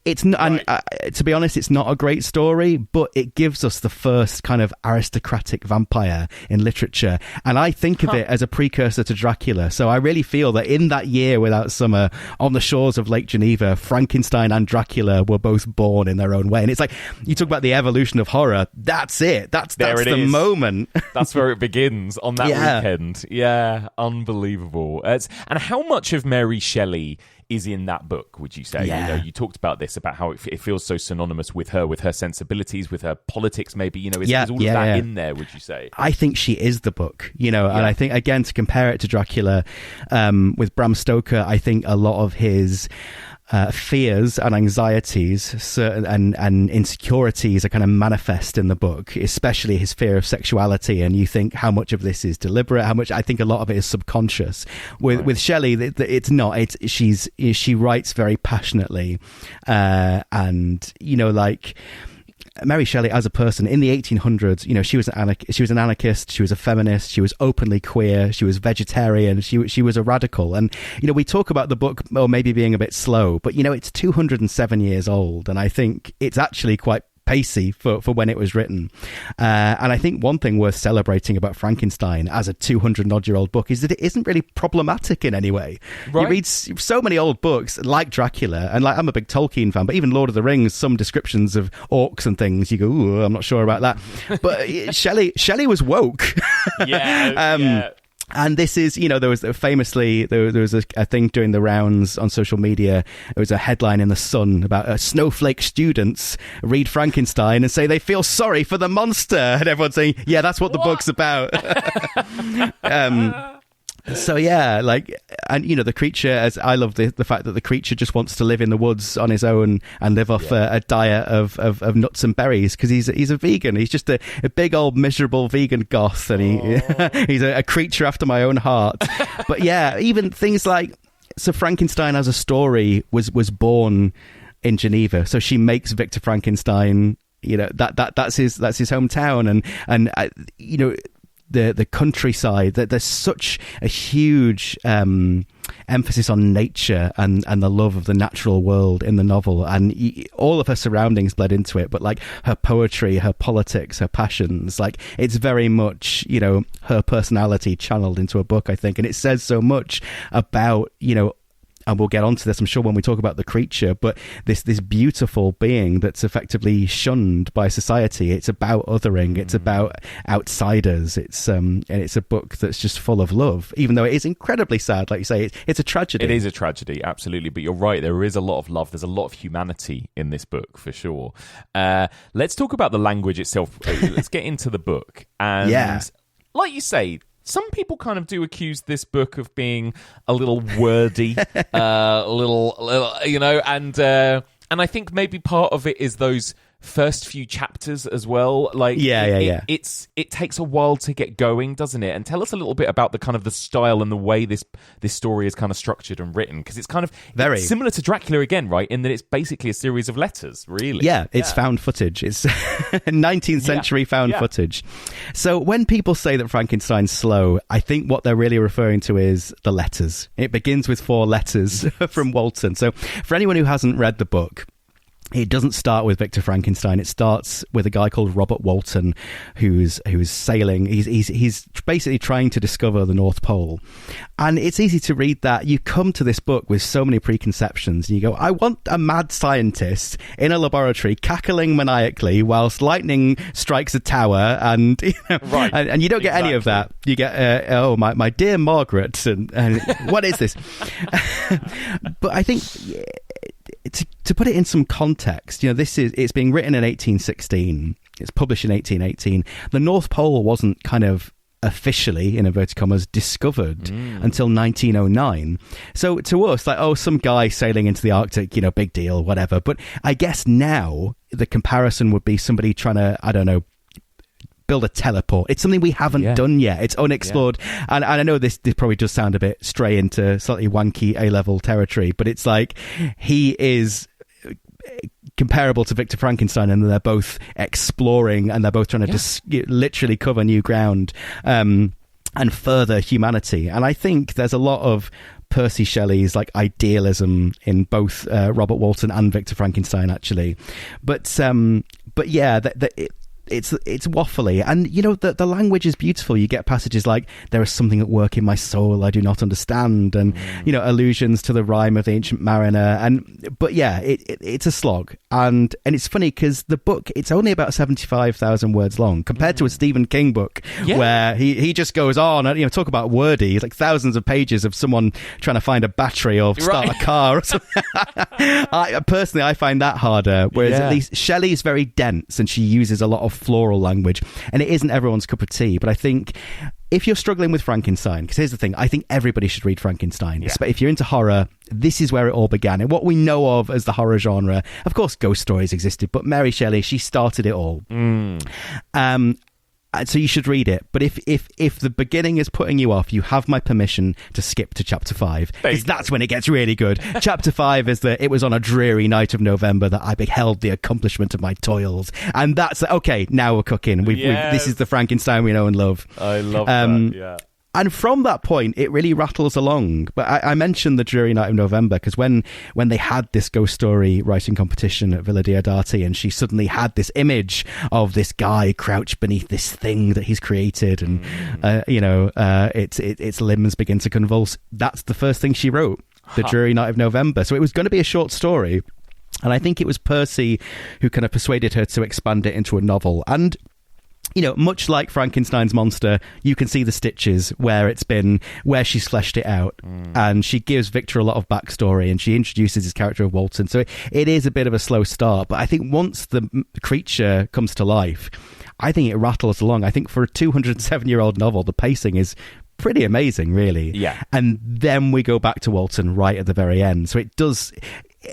it's not, right. And to be honest, it's not a great story, but it gives us the first kind of aristocratic vampire in literature, and I think of it as a precursor to Dracula. So I really feel that in that year without summer, on the shores of Lake Geneva, Frankenstein and Dracula were both born in their own way. And it's like, you talk about the evolution of horror, that's it. That's the moment. That's where it begins, on that weekend. Yeah, unbelievable. And how much of Mary Shelley is in that book, would you say? Yeah. You talked about this, about how it feels so synonymous with her sensibilities, with her politics, maybe. Is all of that in there, would you say? I think she is the book, and I think, again, to compare it to Dracula, with Bram Stoker, I think a lot of his fears and anxieties and insecurities are kind of manifest in the book, especially his fear of sexuality, and you think how much of this is deliberate, how much, I think a lot of it is subconscious. With Shelley, it's not. She writes very passionately, and Mary Shelley as a person in the 1800s, she was an anarchist, she was a feminist, she was openly queer, she was vegetarian, she was a radical. And we talk about the book maybe being a bit slow, but it's 207 years old, and I think it's actually quite pacey for when it was written. And I think one thing worth celebrating about Frankenstein as a 200-odd-year-old book is that it isn't really problematic in any way. Right. You read so many old books like Dracula, and I'm a big Tolkien fan, but even Lord of the Rings, some descriptions of orcs and things, you go, ooh, I'm not sure about that. But Shelley was woke. Yeah. And this is, there was famously, there was a thing doing the rounds on social media. There was a headline in The Sun about snowflake students read Frankenstein and say they feel sorry for the monster. And everyone's saying, yeah, that's what the book's about. So and the creature, as I love the fact that the creature just wants to live in the woods on his own and live off a diet of nuts and berries, because he's a vegan. He's just a big old miserable vegan goth, and he's a creature after my own heart. But even things like, so Frankenstein as a story was born in Geneva, so she makes Victor Frankenstein. That's his hometown, and the countryside, that there's such a huge emphasis on nature and the love of the natural world in the novel, and all of her surroundings bled into it, but her poetry, her politics, her passions, it's very much her personality channeled into a book, I think. And it says so much about and we'll get onto this, I'm sure, when we talk about the creature, but this beautiful being that's effectively shunned by society. It's about othering. It's about outsiders. And it's a book that's just full of love, even though it is incredibly sad. Like you say, it's a tragedy. It is a tragedy, absolutely. But you're right. There is a lot of love. There's a lot of humanity in this book, for sure. Let's talk about the language itself. Let's get into the book. And like you say, some people kind of do accuse this book of being a little wordy, a little, you know, and I think maybe part of it is those first few chapters as well. Like, it takes a while to get going, doesn't it? And tell us a little bit about the kind of the style and the way this story is kind of structured and written, because it's kind of very similar to Dracula again, right? In that it's basically a series of letters, really. Yeah, it's found footage. It's 19th century found footage. So when people say that Frankenstein's slow, I think what they're really referring to is the letters. It begins with 4 letters from Walton. So for anyone who hasn't read the book, it doesn't start with Victor Frankenstein. It starts with a guy called Robert Walton, who's sailing. He's basically trying to discover the North Pole, and it's easy to read that. You come to this book with so many preconceptions, and you go, "I want a mad scientist in a laboratory cackling maniacally whilst lightning strikes a tower," and you know, and you don't get any of that. You get, "Oh, my dear Margaret," and what is this? But I think, to put it in some context, you know, it's being written in 1816. It's published in 1818. The North Pole wasn't kind of officially, in inverted commas, discovered until 1909. So to us, like, oh, some guy sailing into the Arctic, you know, big deal, whatever. But I guess now the comparison would be somebody trying to, I don't know, build a teleport. It's something we haven't done yet. It's unexplored. And I know this probably does sound a bit stray into slightly wanky A-level territory, but it's like he is comparable to Victor Frankenstein, and they're both exploring, and they're both trying to literally cover new ground and further humanity. And I think there's a lot of Percy Shelley's like idealism in both Robert Walton and Victor Frankenstein, actually. But yeah, it's waffly, and you know, the language is beautiful. You get passages like, "There is something at work in my soul I do not understand," and you know, allusions to the rhyme of the Ancient Mariner. But yeah, it's a slog, and it's funny because the book, it's only about 75,000 words long compared to a Stephen King book where he just goes on and, you know, talk about wordy, like thousands of pages of someone trying to find a battery or start a car or something. I find that harder, whereas at least Shelley's very dense, and she uses a lot of floral language, and it isn't everyone's cup of tea. But I think if you're struggling with Frankenstein, because here's the thing, I think everybody should read Frankenstein. But if you're into horror, this is where it all began. And what we know of as the horror genre, of course, ghost stories existed, but Mary Shelley, she started it all. So you should read it. But if the beginning is putting you off, you have my permission to skip to chapter 5, because that's when it gets really good. Chapter 5 is that it was on a dreary night of November that I beheld the accomplishment of my toils, and that's okay. Now we're cooking. This is the Frankenstein we know and love. I love that. Yeah. And from that point, it really rattles along. But I mentioned the dreary night of November because when they had this ghost story writing competition at Villa Diodati, and she suddenly had this image of this guy crouched beneath this thing that he's created, and its limbs begin to convulse. That's the first thing she wrote, the dreary night of November. So it was going to be a short story, and I think it was Percy who kind of persuaded her to expand it into a novel. And you know, much like Frankenstein's monster, you can see the stitches where she's fleshed it out. And she gives Victor a lot of backstory, and she introduces his character of Walton. So it is a bit of a slow start. But I think once the creature comes to life, I think it rattles along. I think for a 207-year-old novel, the pacing is pretty amazing, really. Yeah. And then we go back to Walton right at the very end. So it does,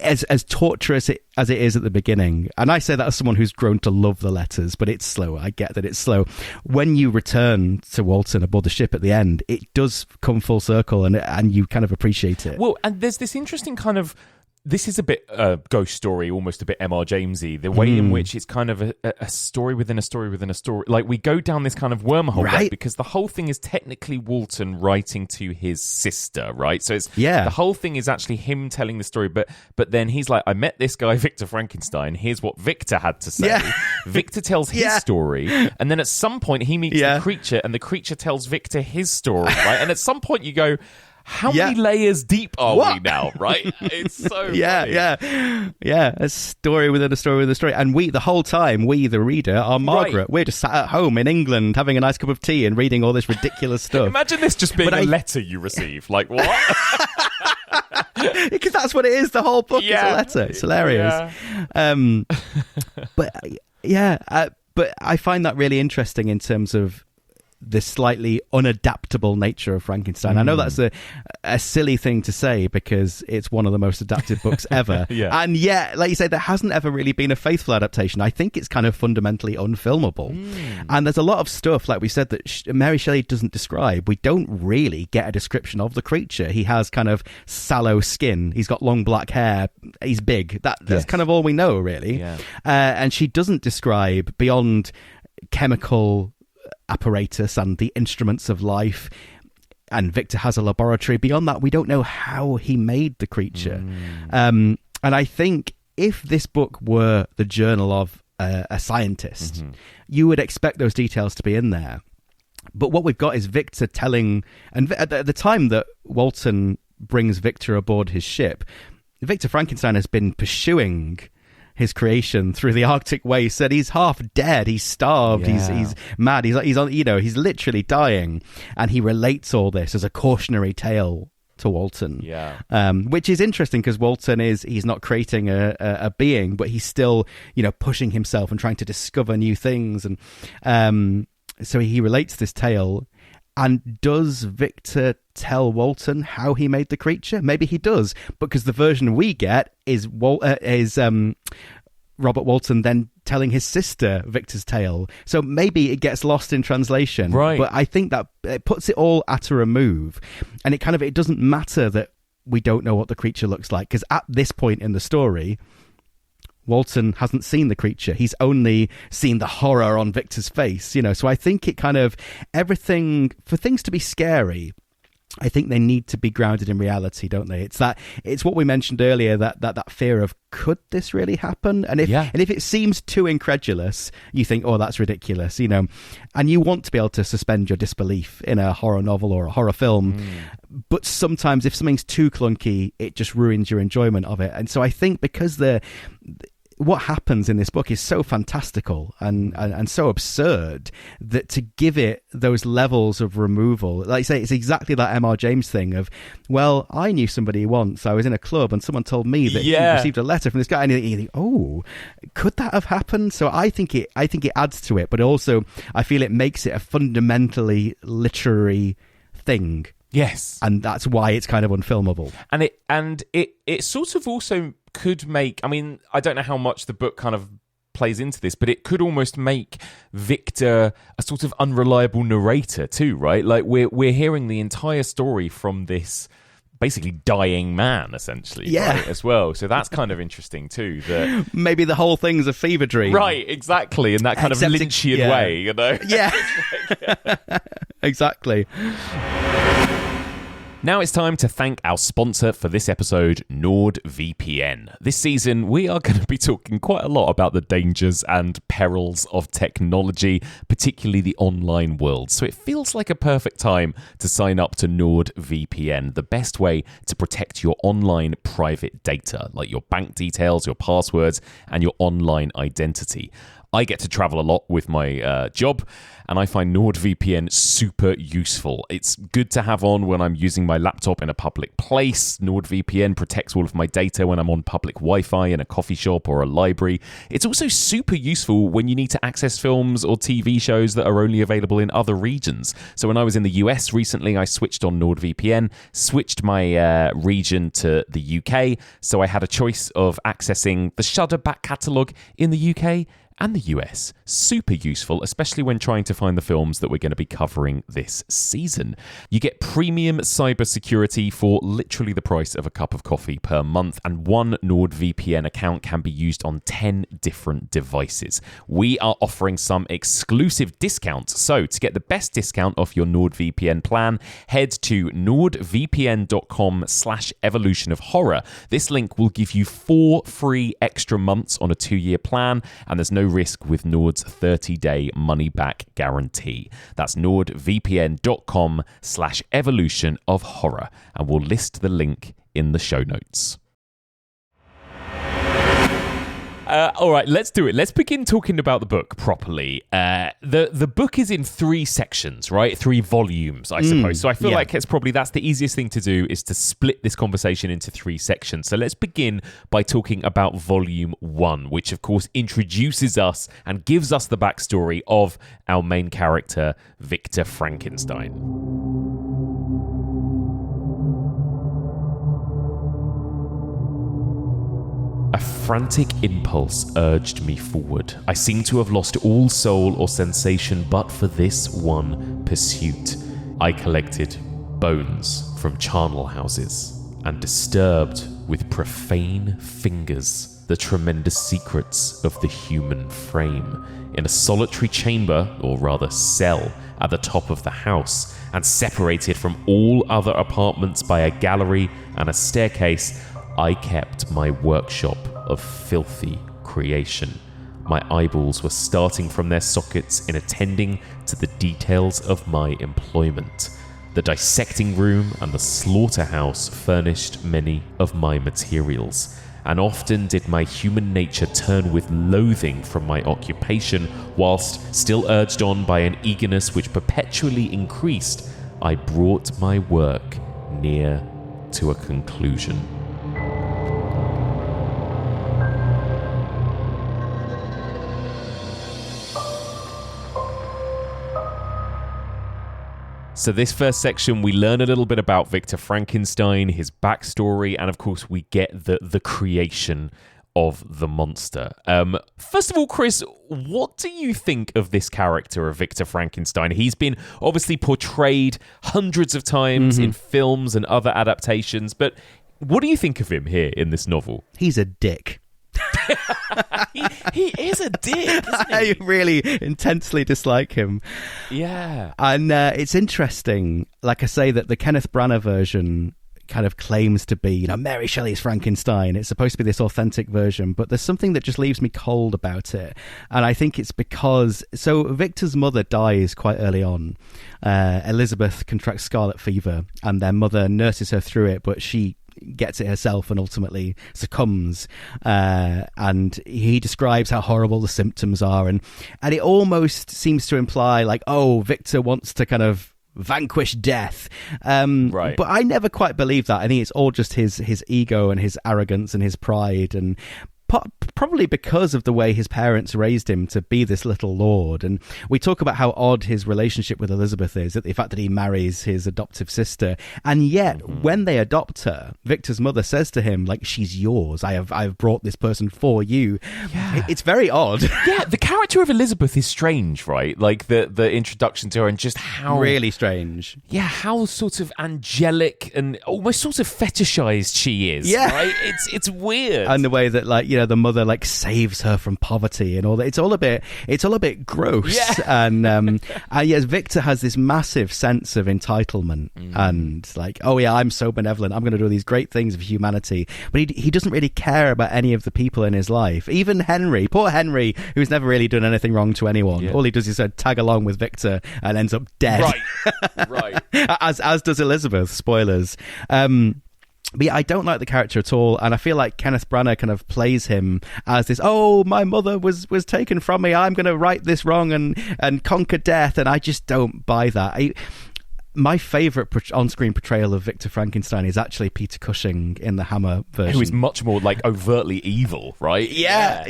as torturous as it is at the beginning, and I say that as someone who's grown to love the letters, but it's slow. I get that it's slow. When you return to Walton aboard the ship at the end, it does come full circle, and you kind of appreciate it. Well, and there's this interesting kind of, this is a bit ghost story, almost a bit M.R. Jamesy, the way in which it's kind of a story within a story within a story. Like, we go down this kind of wormhole, right? Because the whole thing is technically Walton writing to his sister, right? So it's the whole thing is actually him telling the story, but then he's like, I met this guy, Victor Frankenstein. Here's what Victor had to say. Yeah. Victor tells his story, and then at some point he meets the creature, and the creature tells Victor his story, right? And at some point you go, how many layers deep are we now, right? It's so funny. Yeah. A story within a story within a story. And we, the whole time, we, the reader, are Margaret. Right. We're just sat at home in England having a nice cup of tea and reading all this ridiculous stuff. Imagine this just being a letter you receive. Like, what? Because that's what it is. The whole book is a letter. It's hilarious. But I find that really interesting in terms of the slightly unadaptable nature of Frankenstein. I know that's a silly thing to say because it's one of the most adapted books ever. And yet, like you say, there hasn't ever really been a faithful adaptation. I think it's kind of fundamentally unfilmable. And there's a lot of stuff, like we said, that Mary Shelley doesn't describe. We don't really get a description of the creature. He has kind of sallow skin. He's got long black hair. He's big. That's kind of all we know, really. And she doesn't describe beyond chemical apparatus and the instruments of life, and Victor has a laboratory. Beyond that, we don't know how he made the creature. And I think if this book were the journal of a scientist, you would expect those details to be in there. But what we've got is Victor telling, and at the time that Walton brings Victor aboard his ship, Victor Frankenstein has been pursuing his creation through the Arctic waste, and he's half dead, he's starved, he's mad, he's on, he's literally dying, and he relates all this as a cautionary tale to Walton, which is interesting because Walton he's not creating a being, but he's still pushing himself and trying to discover new things, and so he relates this tale. And does Victor tell Walton how he made the creature? Maybe he does, because the version we get is Robert Walton then telling his sister Victor's tale. So maybe it gets lost in translation. Right. But I think that it puts it all at a remove. And it doesn't matter that we don't know what the creature looks like, because at this point in the story, Walton hasn't seen the creature. He's only seen the horror on Victor's face, So I think it kind of, everything, for things to be scary, I think they need to be grounded in reality, don't they? It's what we mentioned earlier, that fear of, could this really happen? And if it seems too incredulous, you think, oh, that's ridiculous, and you want to be able to suspend your disbelief in a horror novel or a horror film. But sometimes if something's too clunky, it just ruins your enjoyment of it. And so I think because what happens in this book is so fantastical and so absurd that to give it those levels of removal, like I say, it's exactly that M.R. James thing of, well, I knew somebody once. I was in a club and someone told me that he received a letter from this guy, and you think, oh, could that have happened? So I think it adds to it, but also I feel it makes it a fundamentally literary thing. Yes. And that's why it's kind of unfilmable. And it sort of also could make, I mean, I don't know how much the book kind of plays into this, but it could almost make Victor a sort of unreliable narrator too, right? Like we're hearing the entire story from this basically dying man, essentially, right, as well. So that's kind of interesting too. That maybe the whole thing's a fever dream. Right, exactly, in that kind of Lynchian way, Yeah. Exactly. Now it's time to thank our sponsor for this episode, NordVPN. This season, we are going to be talking quite a lot about the dangers and perils of technology, particularly the online world. So it feels like a perfect time to sign up to NordVPN, the best way to protect your online private data, like your bank details, your passwords, and your online identity. I get to travel a lot with my job, and I find NordVPN super useful. It's good to have on when I'm using my laptop in a public place. NordVPN protects all of my data when I'm on public Wi-Fi in a coffee shop or a library. It's also super useful when you need to access films or TV shows that are only available in other regions. So when I was in the US recently, I switched on NordVPN, switched my region to the UK, so I had a choice of accessing the Shudder back catalogue in the UK and the US. Super useful, especially when trying to find the films that we're going to be covering this season. You get premium cybersecurity for literally the price of a cup of coffee per month, and one NordVPN account can be used on 10 different devices. We are offering some exclusive discounts, so to get the best discount off your NordVPN plan, head to nordvpn.com/evolutionofhorror. This link will give you 4 free extra months on a 2-year plan, and there's no risk with Nord's 30-day money-back guarantee. That's nordvpn.com/evolution of horror, and we'll list the link in the show notes. All right, let's do it. Let's begin talking about the book properly. The book is in 3 sections, right? 3 volumes, I suppose. So I feel like that's the easiest thing to do, is to split this conversation into 3 sections. So let's begin by talking about volume 1, which of course introduces us and gives us the backstory of our main character, Victor Frankenstein. A frantic impulse urged me forward. I seemed to have lost all soul or sensation but for this one pursuit. I collected bones from charnel houses and disturbed with profane fingers the tremendous secrets of the human frame. In a solitary chamber, or rather cell, at the top of the house, and separated from all other apartments by a gallery and a staircase, I kept my workshop of filthy creation. My eyeballs were starting from their sockets in attending to the details of my employment. The dissecting room and the slaughterhouse furnished many of my materials, and often did my human nature turn with loathing from my occupation, whilst, still urged on by an eagerness which perpetually increased, I brought my work near to a conclusion. So this first section, we learn a little bit about Victor Frankenstein, his backstory, and of course we get the creation of the monster. First of all, Chris, what do you think of this character of Victor Frankenstein? He's been obviously portrayed hundreds of times in films and other adaptations, but what do you think of him here in this novel? He's a dick. he is a dick, isn't he? I really intensely dislike him. Yeah. And it's interesting, like I say, that the Kenneth Branagh version kind of claims to be, Mary Shelley's Frankenstein. It's supposed to be this authentic version, but there's something that just leaves me cold about it. And I think it's because, so Victor's mother dies quite early on. Elizabeth contracts scarlet fever, and their mother nurses her through it, but she gets it herself and ultimately succumbs, and he describes how horrible the symptoms are, and it almost seems to imply like, oh, Victor wants to kind of vanquish death, right? But I never quite believe that. I think it's all just his ego and his arrogance and his pride, and probably because of the way his parents raised him to be this little lord. And we talk about how odd his relationship with Elizabeth is, the fact that he marries his adoptive sister, and yet when they adopt her, Victor's mother says to him, like, she's yours, I've brought this person for you. It's very odd. Yeah, the character of Elizabeth is strange, right? Like the introduction to her, and just how really strange, how sort of angelic and almost sort of fetishized she is. Right? It's weird. And the way that, like, the mother like saves her from poverty and all that. It's all a bit gross. And yes, Victor has this massive sense of entitlement and like, oh yeah, I'm so benevolent, I'm going to do these great things for humanity. But he doesn't really care about any of the people in his life. Even poor Henry, who's never really done anything wrong to anyone. All he does is tag along with Victor and ends up dead. Right. as does Elizabeth. Spoilers. But yeah, I don't like the character at all, and I feel like Kenneth Branagh kind of plays him as this, oh, my mother was taken from me, I'm going to right this wrong and conquer death, and I just don't buy that. My favourite on-screen portrayal of Victor Frankenstein is actually Peter Cushing in the Hammer version. Who is much more, like, overtly evil, right? Yeah.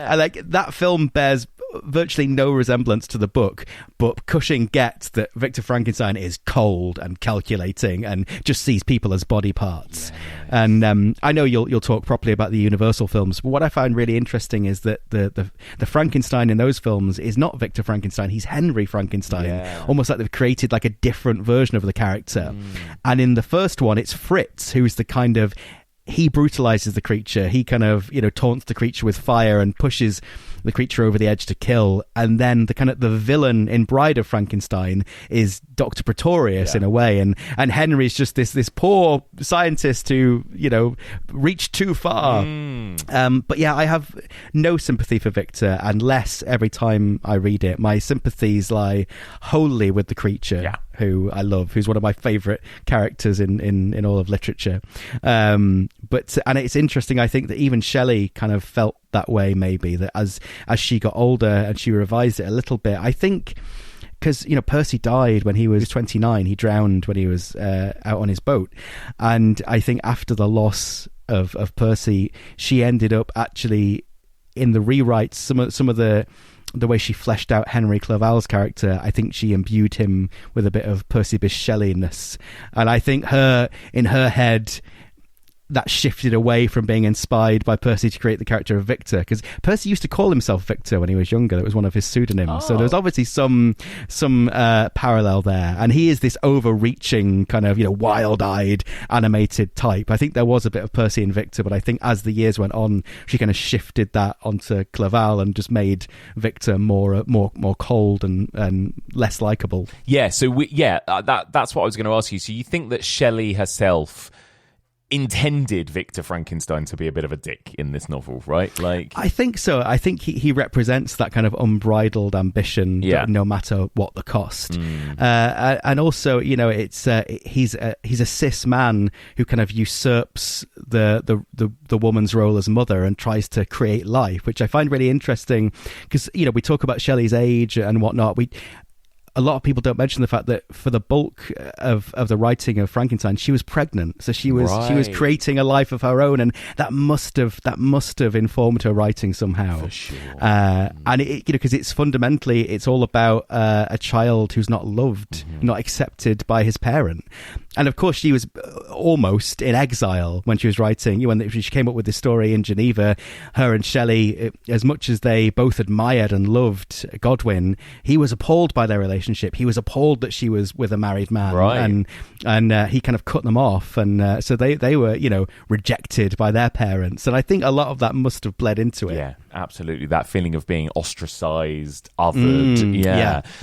And, like, that film bears virtually no resemblance to the book, but Cushing gets that Victor Frankenstein is cold and calculating and just sees people as body parts. And I know you'll talk properly about the Universal films, but what I find really interesting is that the Frankenstein in those films is not Victor Frankenstein, he's Henry Frankenstein. Almost like they've created like a different version of the character. And in the first one, it's Fritz, who's the kind of he brutalizes the creature. He kind of, taunts the creature with fire and pushes the creature over the edge to kill. And then the villain in Bride of Frankenstein is Dr. Pretorius in a way. And Henry's just this poor scientist who, reached too far. But yeah, I have no sympathy for Victor, and less every time I read it. My sympathies lie wholly with the creature, who I love, who's one of my favourite characters in all of literature. And it's interesting, I think, that even Shelley kind of felt that way, maybe, that as she got older and she revised it a little bit, I think, because Percy died when he was 29. He drowned when he was out on his boat, and I think after the loss of Percy, she ended up actually in the rewrites, some of the way she fleshed out Henry Clerval's character, I think she imbued him with a bit of Percy Bysshe Shelley-ness, and I think in her head that shifted away from being inspired by Percy to create the character of Victor, because Percy used to call himself Victor when he was younger. It was one of his pseudonyms. So there's obviously some parallel there, and he is this overreaching kind of wild-eyed animated type. I think there was a bit of Percy in Victor, but I think as the years went on, she kind of shifted that onto Clerval and just made Victor more cold and less likable. Yeah. So that's what I was going to ask you. So you think that Shelley herself intended Victor Frankenstein to be a bit of a dick in this novel, right? Like, I think so. I think he represents that kind of unbridled ambition, no matter what the cost. And also, it's he's a cis man who kind of usurps the woman's role as mother and tries to create life, which I find really interesting, because we talk about Shelley's age and whatnot. A lot of people don't mention the fact that for the bulk of the writing of Frankenstein, she was pregnant, so she was creating a life of her own, and that must have informed her writing somehow. For sure. And because it's fundamentally, it's all about a child who's not loved, not accepted by his parent. And of course, she was almost in exile when she was writing. When she came up with this story in Geneva, her and Shelley, as much as they both admired and loved Godwin, he was appalled by their relationship. He was appalled that she was with a married man, and he kind of cut them off. And so they were, rejected by their parents. And I think a lot of that must have bled into it. Yeah, absolutely. That feeling of being ostracized, othered.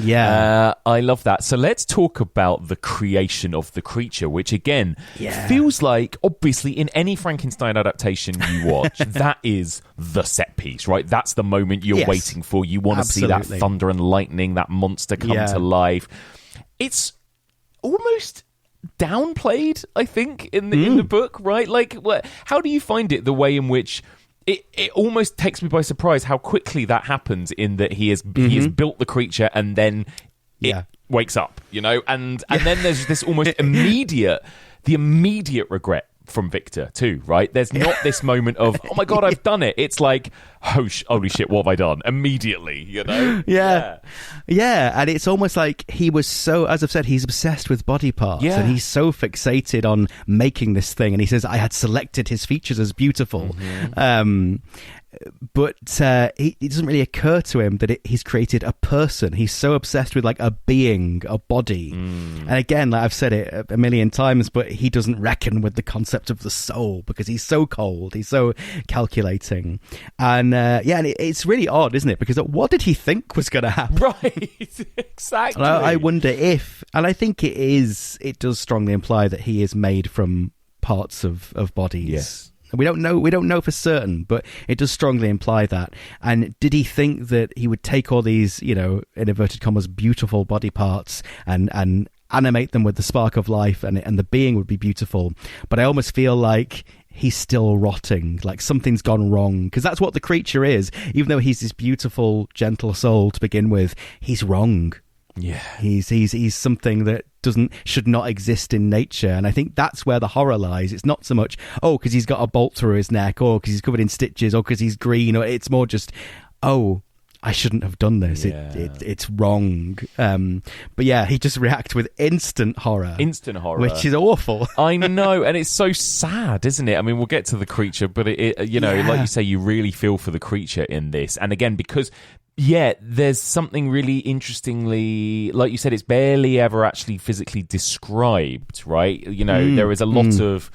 Yeah. I love that. So let's talk about the creation of the creature, which again feels like, obviously, in any Frankenstein adaptation you watch, that is the set piece, right? That's the moment you're waiting for. You want to see that thunder and lightning, that monster come to life. It's almost downplayed, I think, in the book, right? Like, how do you find it, the way in which it almost takes me by surprise how quickly that happens, in that he has built the creature and then it wakes up, and then there's this almost immediate regret from Victor too, right? There's not this moment of, oh my god, I've done it. It's like, holy shit, what have I done? Immediately, Yeah, and it's almost like he was so, as I've said, he's obsessed with body parts, and he's so fixated on making this thing, and he says, I had selected his features as beautiful. But it doesn't really occur to him that he's created a person. He's so obsessed with like a being, a body. And again, like I've said it a million times, but he doesn't reckon with the concept of the soul, because he's so cold, he's so calculating. And and it's really odd, isn't it? Because what did he think was going to happen? Right, exactly. I wonder if, and I think it does strongly imply that he is made from parts of bodies. Yes. We don't know for certain, but it does strongly imply that. And did he think that he would take all these, in inverted commas, beautiful body parts and animate them with the spark of life, and the being would be beautiful? But I almost feel like he's still rotting, like something's gone wrong, because that's what the creature is. Even though he's this beautiful, gentle soul to begin with, he's wrong. Yeah, he's something that should not exist in nature, and I think that's where the horror lies. It's not so much because he's got a bolt through his neck, or because he's covered in stitches, or because he's green, or it's more just I shouldn't have done this. Yeah. It's wrong. But yeah, he just reacts with instant horror, which is awful. I know, and it's so sad, isn't it? I mean, we'll get to the creature, but it like you say, you really feel for the creature in this, and again, because there's something really interestingly, like you said, it's barely ever actually physically described, right? There is a lot of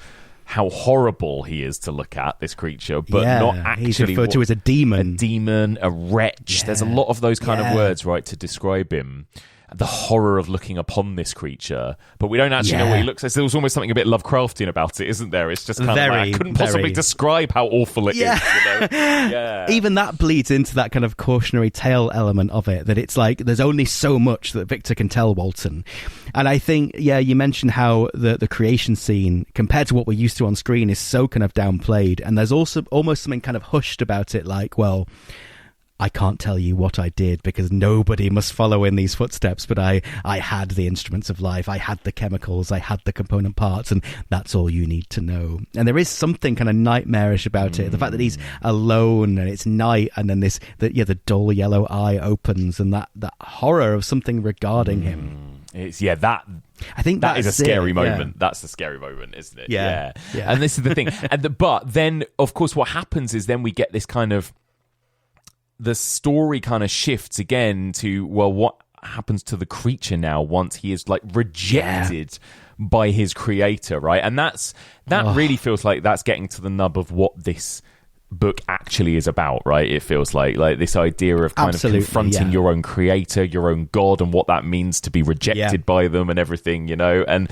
how horrible he is to look at, this creature, but not actually. He's referred to as a demon. A demon, a wretch. There's a lot of those kind of words, right, to describe him. The horror of looking upon this creature, but we don't actually know what he looks like. So there's almost something a bit Lovecraftian about it, isn't there? It's just kind of like, I couldn't possibly describe how awful it is. You know? Even that bleeds into that kind of cautionary tale element of it, that it's like there's only so much that Victor can tell Walton. And I think, you mentioned how the creation scene, compared to what we're used to on screen, is so kind of downplayed. And there's also almost something kind of hushed about it, like, well, I can't tell you what I did because nobody must follow in these footsteps, but I had the instruments of life, I had the chemicals, I had the component parts, and that's all you need to know. And there is something kind of nightmarish about it. The fact that he's alone and it's night, and then the dull yellow eye opens, and that horror of something regarding him. It's I think that is a scary moment. Yeah. That's the scary moment, isn't it? Yeah. And this is the thing. But then, of course, what happens is then we get this kind of, the story kind of shifts again to, well, what happens to the creature now once he is like rejected by his creator, right? And that really feels like that's getting to the nub of what this book actually is about, right? It feels like this idea of kind of confronting your own creator, your own god, and what that means to be rejected by them and everything, you know? And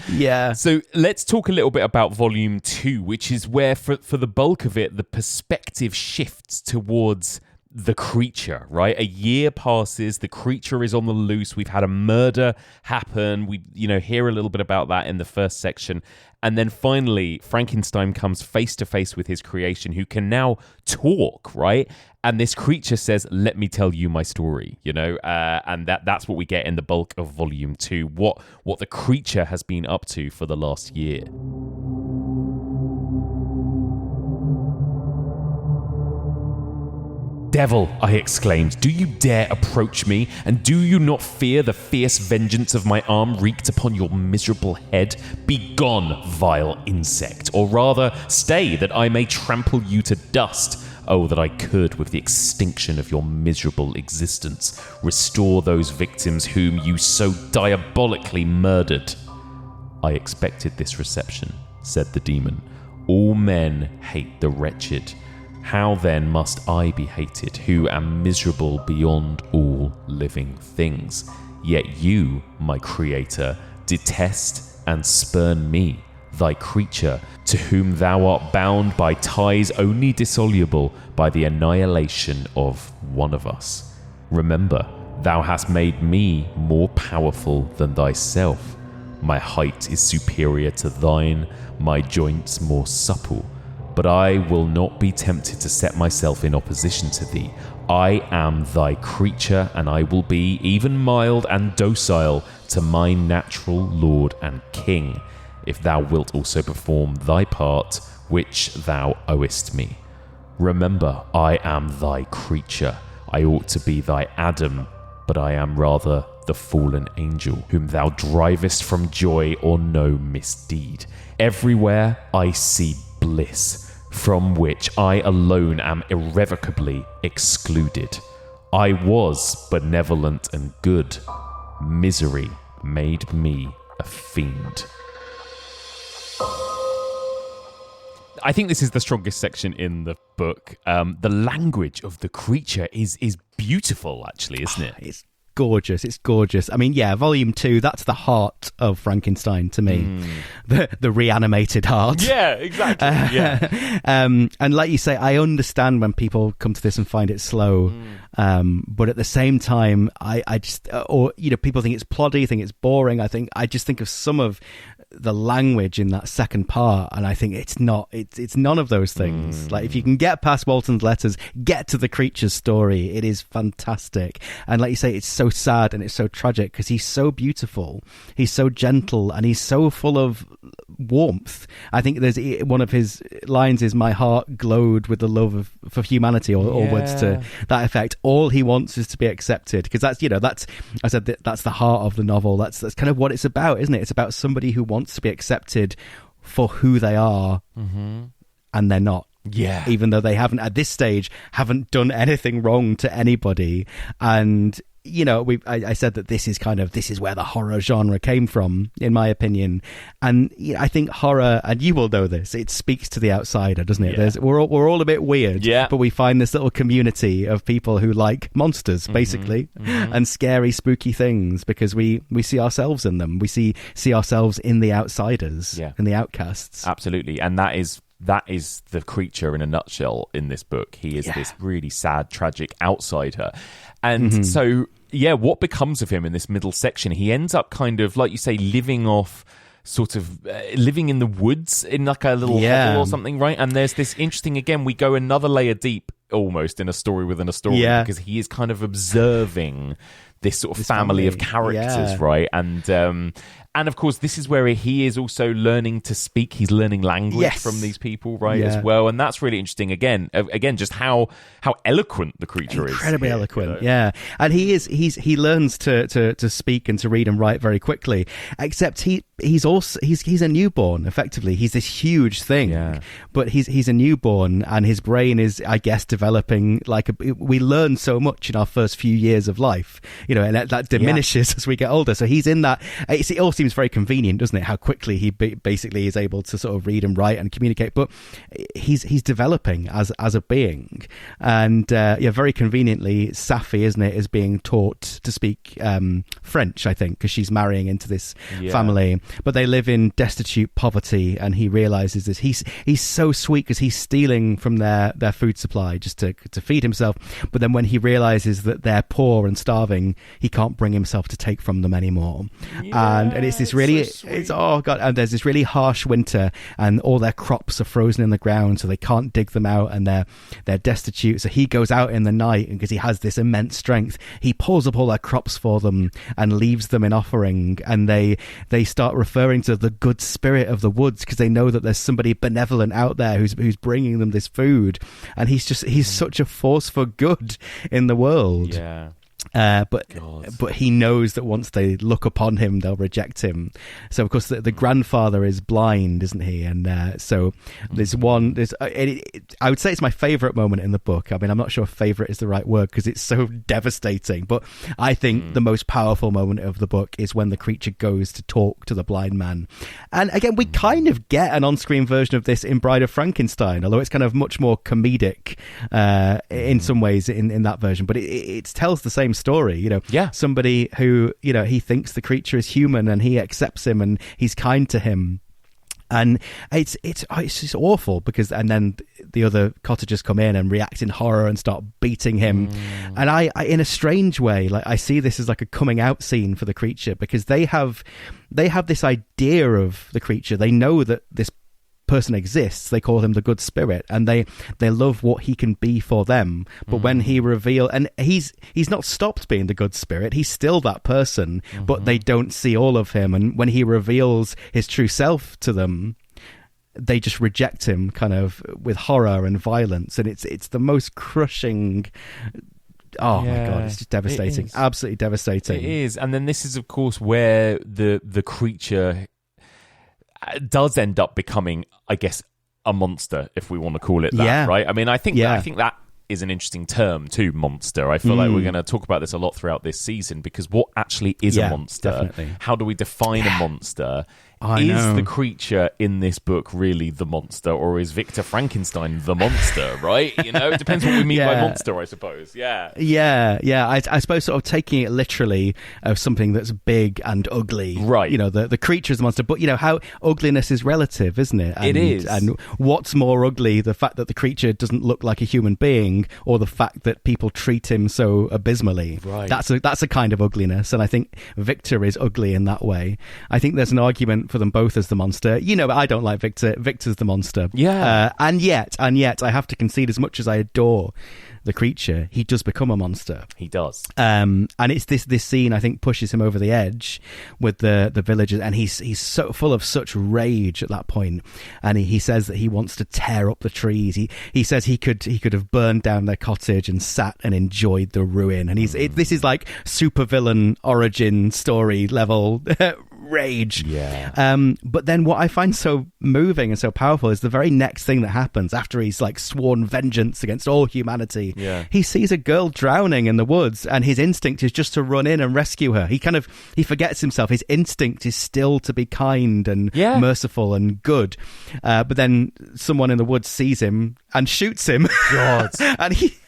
so let's talk a little bit about volume 2, which is where for the bulk of it, the perspective shifts towards the creature, right? A year passes, the creature is on the loose, we've had a murder happen, we hear a little bit about that in the first section, and then finally Frankenstein comes face to face with his creation, who can now talk, right? And this creature says, let me tell you my story, and that's what we get in the bulk of volume 2, what the creature has been up to for the last year. Devil, I exclaimed, do you dare approach me? And do you not fear the fierce vengeance of my arm wreaked upon your miserable head? Begone, vile insect, or rather, stay that I may trample you to dust. Oh, that I could, with the extinction of your miserable existence, restore those victims whom you so diabolically murdered. I expected this reception, said the demon. All men hate the wretched. How then must I be hated, who am miserable beyond all living things? Yet you, my creator, detest and spurn me, thy creature, to whom thou art bound by ties only dissoluble by the annihilation of one of us. Remember, thou hast made me more powerful than thyself. My height is superior to thine, my joints more supple. But I will not be tempted to set myself in opposition to thee. I am thy creature, and I will be even mild and docile to my natural lord and king, if thou wilt also perform thy part, which thou owest me. Remember, I am thy creature. I ought to be thy Adam, but I am rather the fallen angel, whom thou drivest from joy or no misdeed. Everywhere I see bliss, from which I alone am irrevocably excluded. I was benevolent and good. Misery made me a fiend. I think this is the strongest section in the book. The language of the creature is beautiful, actually, isn't it? It's gorgeous. It's gorgeous. I mean, volume 2, that's the heart of Frankenstein to me. The reanimated heart. Yeah, exactly. And like you say, I understand when people come to this and find it slow. But at the same time, I just, people think it's ploddy, think it's boring. I just think of some of the language in that second part, and I think it's none of those things. Like, if you can get past Walton's letters, get to the creature's story, it is fantastic. And like you say, it's so sad and it's so tragic because he's so beautiful, he's so gentle, and he's so full of warmth. I think there's one of his lines is, my heart glowed with the love for humanity, or words to that effect. All he wants is to be accepted, because that's I said that's the heart of the novel. That's kind of what it's about, isn't it? It's about somebody who wants to be accepted for who they are, and they're not. Even though they haven't at this stage haven't done anything wrong to anybody, and I said that this is where the horror genre came from, in my opinion. And I think horror, and you will know this, it speaks to the outsider, doesn't it? Yeah. We're all a bit weird, but we find this little community of people who like monsters, basically, and scary, spooky things, because we see ourselves in them. We see ourselves in the outsiders, and the outcasts. Absolutely. And that is the creature in a nutshell in this book. He is this really sad, tragic outsider. And so, what becomes of him in this middle section? He ends up kind of, like you say, living in the woods in like a little hovel or something, right? And there's this interesting, again, we go another layer deep almost in a story within a story, because he is kind of observing this sort of family of characters, right? And of course, this is where he is also learning to speak. He's learning language from these people, right, as well. And that's really interesting. Again, just how eloquent the creature is. Incredibly eloquent, And he learns to speak and to read and write very quickly. Except he's a newborn. Effectively, he's this huge thing, but he's a newborn, and his brain is, I guess, developing. We learn so much in our first few years of life, and that diminishes as we get older. So he's in that. It all seems very convenient, doesn't it? How quickly he basically is able to sort of read and write and communicate. But he's developing as a being, and very conveniently, Safi, isn't it, is being taught to speak French, I think, because she's marrying into this family. But they live in destitute poverty, and he realizes this. He's so sweet because he's stealing from their food supply just to feed himself. But then when he realizes that they're poor and starving, he can't bring himself to take from them anymore. And it's this really, and there's this really harsh winter, and all their crops are frozen in the ground, so they can't dig them out, and they're destitute. So he goes out in the night, and because he has this immense strength, he pulls up all their crops for them and leaves them in offering, and they start referring to the good spirit of the woods, because they know that there's somebody benevolent out there who's bringing them this food, and he's such a force for good in the world. But he knows that once they look upon him, they'll reject him. So of course the grandfather is blind, isn't he? And so I would say it's my favorite moment in the book. I mean, I'm not sure if favorite is the right word, because it's so devastating, but I think the most powerful moment of the book is when the creature goes to talk to the blind man. And again, we kind of get an on-screen version of this in Bride of Frankenstein, although it's kind of much more comedic in some ways in that version, but it tells the same story. Somebody who he thinks the creature is human, and he accepts him, and he's kind to him. And it's just awful, and then the other cottagers come in and react in horror and start beating him. And I in a strange way, I see this as like a coming out scene for the creature, because they have this idea of the creature. They know that this person exists. They call him the good spirit, and they love what he can be for them. But when he reveals, and he's not stopped being the good spirit, he's still that person, but they don't see all of him. And when he reveals his true self to them, they just reject him, kind of with horror and violence. And it's the most crushing. Oh my God, it's just devastating. Absolutely devastating. It is. And then this is, of course, where the creature does end up becoming, I guess, a monster, if we want to call it that, right? I mean, I think that is an interesting term too, monster. I feel like we're going to talk about this a lot throughout this season, because what actually is a monster? Definitely. How do we define a monster? Is the creature in this book really the monster, or is Victor Frankenstein the monster, right? It depends what we mean by monster, I suppose. I suppose sort of taking it literally of something that's big and ugly. Right. The creature is the monster, but how ugliness is relative, isn't it? And, it is. And what's more ugly, the fact that the creature doesn't look like a human being, or the fact that people treat him so abysmally? Right. That's a kind of ugliness, and I think Victor is ugly in that way. I think there's an argument for them both as the monster. But I don't like Victor. Victor's the monster. And yet I have to concede, as much as I adore the creature, he does become a monster. He does. And it's this scene, I think, pushes him over the edge with the villagers, and he's so full of such rage at that point, and he says that he wants to tear up the trees. He says he could have burned down their cottage and sat and enjoyed the ruin. And this is like supervillain origin story level rage. Yeah. But then what I find so moving and so powerful is the very next thing that happens after he's like sworn vengeance against all humanity. Yeah. He sees a girl drowning in the woods, and his instinct is just to run in and rescue her. He forgets himself. His instinct is still to be kind and merciful and good. But then someone in the woods sees him and shoots him. God. And he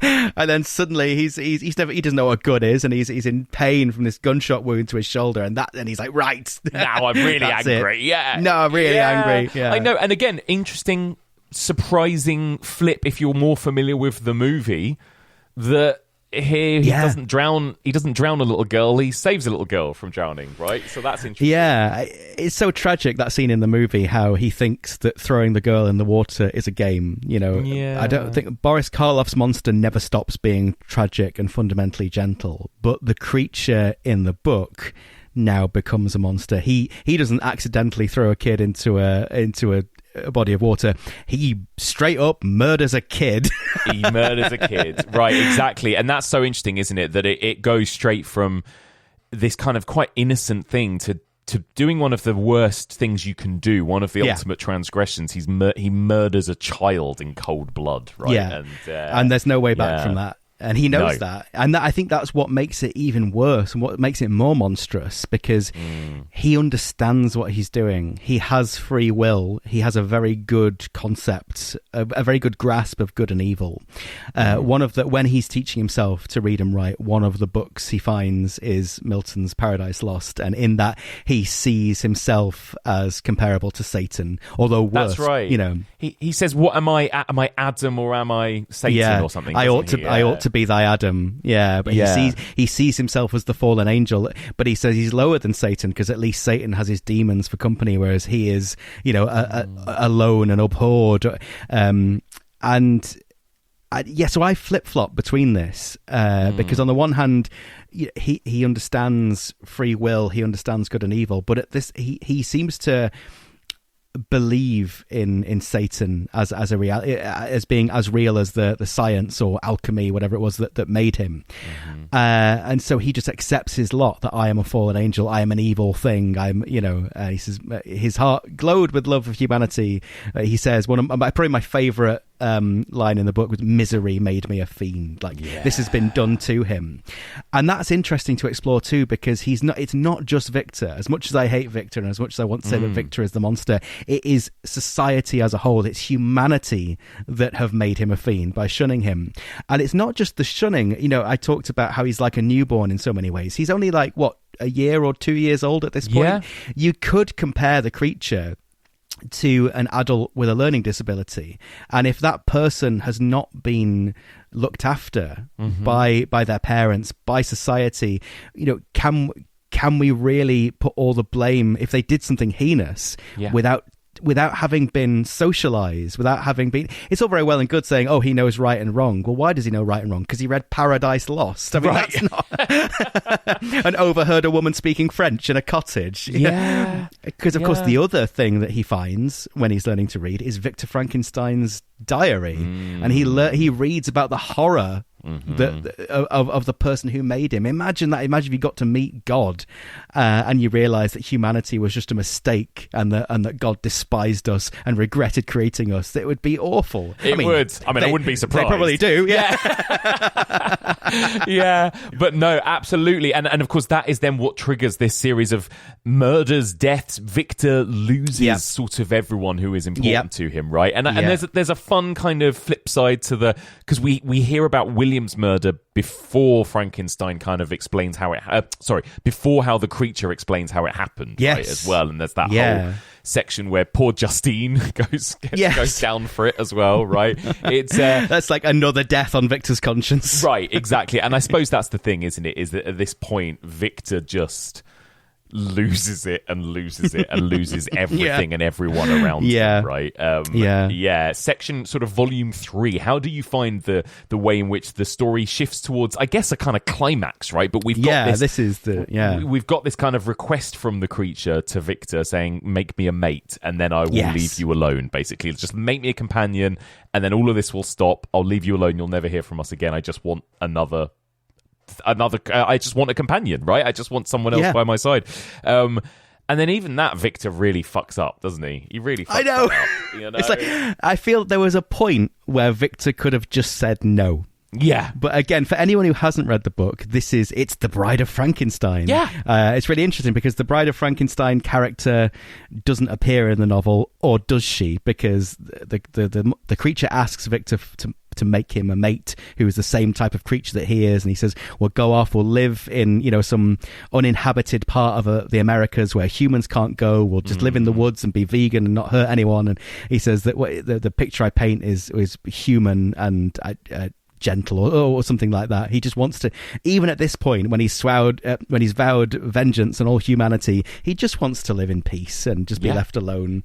and then suddenly he doesn't know what good is, and he's in pain from this gunshot wound to his shoulder, and he's like, right, now I'm really angry. Yeah, no, I'm really angry. Yeah, I know. And again, interesting, surprising flip. If you're more familiar with the movie, that here he doesn't drown. He doesn't drown a little girl. He saves a little girl from drowning. Right. So that's interesting. Yeah, it's so tragic, that scene in the movie, how he thinks that throwing the girl in the water is a game. You know, I don't think Boris Karloff's monster never stops being tragic and fundamentally gentle, but the creature in the book now becomes a monster. He doesn't accidentally throw a kid into a body of water. He straight up murders a kid. He murders a kid. Right, exactly. And that's so interesting, isn't it? That it goes straight from this kind of quite innocent thing to doing one of the worst things you can do, one of the ultimate transgressions. He murders a child in cold blood, right? Yeah. And there's no way back from that. And he knows that. And I think that's what makes it even worse and what makes it more monstrous, because he understands what he's doing. He has free will. He has a very good concept, a very good grasp of good and evil. When he's teaching himself to read and write, one of the books he finds is Milton's Paradise Lost. And in that, he sees himself as comparable to Satan, although worse. That's right. You know, he says, "What am I? Am I Adam or am I Satan or something?" I ought to be thy Adam. But he sees himself as the fallen angel, but he says he's lower than Satan because at least Satan has his demons for company, whereas he is, alone and abhorred. So I flip-flop between this because on the one hand, he understands free will, he understands good and evil, but at this he seems to believe in Satan as a reality, as being as real as the science or alchemy, whatever it was that made him. And so he just accepts his lot, that I am a fallen angel, I am an evil thing. He says his heart glowed with love of humanity. He says probably my favorite line in the book was, "Misery made me a fiend." This has been done to him. And that's interesting to explore too, because it's not just Victor. As much as I hate Victor and as much as I want to say that Victor is the monster, it is society as a whole. It's humanity that have made him a fiend by shunning him. And it's not just the shunning. I talked about how he's like a newborn in so many ways. He's only like a year or 2 years old at this point. You could compare the creature to an adult with a learning disability, and if that person has not been looked after by their parents, by society, can we really put all the blame, if they did something heinous, without having been socialized, it's all very well and good saying, oh, he knows right and wrong. Well, why does he know right and wrong? Because he read Paradise Lost. I mean, that's not and overheard a woman speaking French in a cottage. Because of course the other thing that he finds when he's learning to read is Victor Frankenstein's diary, and he reads about the horror of the person who made him. Imagine if you got to meet God and you realize that humanity was just a mistake, and that God despised us and regretted creating us. It would be awful. I wouldn't be surprised. They probably do. But no, absolutely. And of course that is then what triggers this series of murders, deaths. Victor loses sort of everyone who is important to him, right? And there's a fun kind of flip side to because we hear about William's murder before Frankenstein kind of explains how before how the creature explains how it happened, right, as well. And there's that whole section where poor Justine goes down for it as well, right? It's that's like another death on Victor's conscience. Right, exactly. And I suppose that's the thing, isn't it? Is that at this point Victor just loses it and loses everything and everyone around him, right? Section sort of volume 3. How do you find the way in which the story shifts towards, I guess, a kind of climax, right? But we've got we've got this kind of request from the creature to Victor saying, "Make me a mate, and then I will leave you alone." Basically, just make me a companion, and then all of this will stop. I'll leave you alone. You'll never hear from us again. I just want another I just want a companion, right? I just want someone else by my side. And then even that Victor really fucks up, doesn't he? He really fucks up. You know? It's like, I feel there was a point where Victor could have just said no. Yeah. But again, for anyone who hasn't read the book, it's The Bride of Frankenstein. Yeah. It's really interesting because the Bride of Frankenstein character doesn't appear in the novel, or does she? Because the creature asks Victor to make him a mate who is the same type of creature that he is, and he says, we'll go off, we'll live in some uninhabited part of the Americas where humans can't go, we'll just live in the woods and be vegan and not hurt anyone. And he says that the picture I paint is human and gentle or something like that. He just wants to, even at this point when he's vowed vengeance on all humanity, he just wants to live in peace and just be left alone.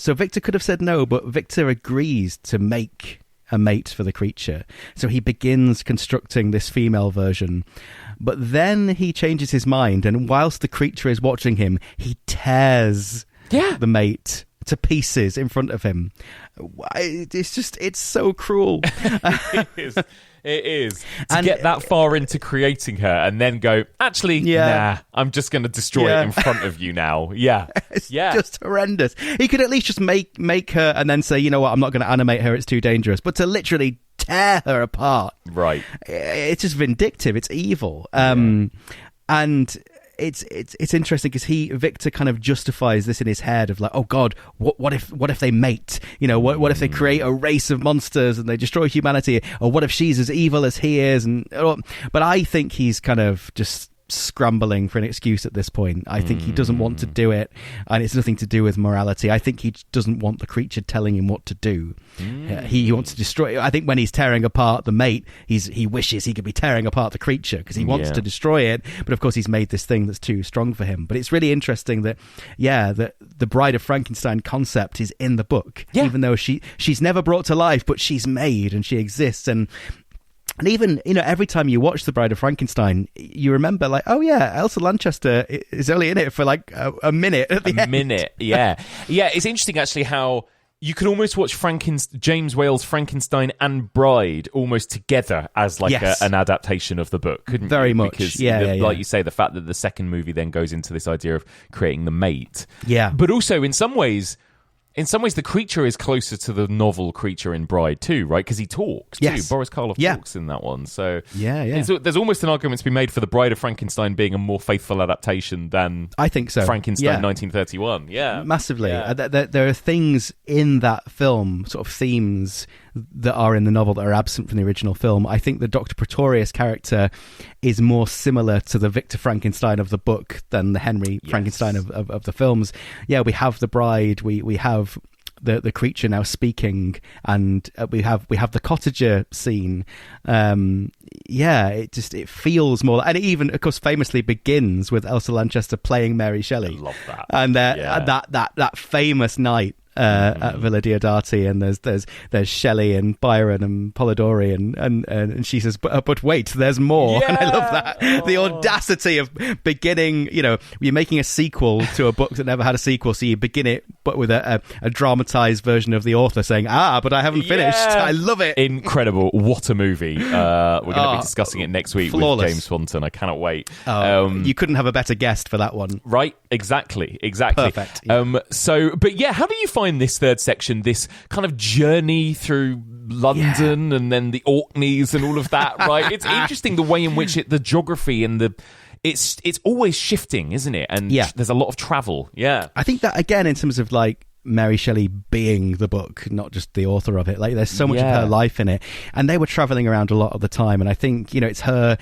So Victor could have said no, but Victor agrees to make a mate for the creature. So he begins constructing this female version, but then he changes his mind, and whilst the creature is watching him, he tears the mate to pieces in front of him. It's so cruel. It is. To get that far into creating her and then go, actually, nah, I'm just going to destroy it in front of you now. Yeah. It's just horrendous. He could at least just make her and then say, you know what, I'm not going to animate her, it's too dangerous. But to literally tear her apart. Right. It's just vindictive. It's evil. And it's interesting because Victor kind of justifies this in his head of like, oh God, what if they mate? You know, what if they create a race of monsters and they destroy humanity? Or what if she's as evil as he is? But I think he's kind of just scrambling for an excuse at this point. I think he doesn't want to do it, and it's nothing to do with morality. I think he doesn't want the creature telling him what to do. He wants to destroy. I think when he's tearing apart the mate, he wishes he could be tearing apart the creature because he wants to destroy it. But of course, he's made this thing that's too strong for him. But it's really interesting that the Bride of Frankenstein concept is in the book, even though she's never brought to life, but she's made and she exists. And even, every time you watch The Bride of Frankenstein, you remember like, oh yeah, Elsa Lanchester is only in it for like a minute at the end. A minute, yeah. Yeah, it's interesting actually how you can almost watch James Whale's Frankenstein and Bride almost together as like an adaptation of the book, couldn't you? Very much, because like you say, the fact that the second movie then goes into this idea of creating the mate. Yeah. But also, in some ways, the creature is closer to the novel creature in Bride too, right? Because he talks too. Boris Karloff talks in that one. So there's almost an argument to be made for The Bride of Frankenstein being a more faithful adaptation than I think so. Frankenstein 1931. Yeah, massively. There are things in that film, sort of themes that are in the novel that are absent from the original film. I think the Dr. Pretorius character is more similar to the Victor Frankenstein of the book than the Henry Frankenstein of the films. Yeah, we have the bride, we have the creature now speaking, and we have the cottager scene. It feels more, and it even, of course, famously begins with Elsa Lanchester playing Mary Shelley. I love that. And that famous night at Villa Diodati, and there's Shelley and Byron and Polidori, and she says, but wait, there's more. And I love that. The audacity of beginning, you're making a sequel to a book that never had a sequel, so you begin it but with a dramatized version of the author saying, but I haven't finished. I love it. Incredible. What a movie. We're going to be discussing it next week with James Swanton. I cannot wait. You couldn't have a better guest for that one. Right, exactly. Perfect. How do you find this third section, this kind of journey through London and then the Orkneys and all of that, right? It's interesting the way in which the geography and it's always shifting, isn't it? And there's a lot of travel. Yeah. I think that, again, in terms of like Mary Shelley being the book, not just the author of it, like there's so much of her life in it, and they were traveling around a lot of the time. And I think it's her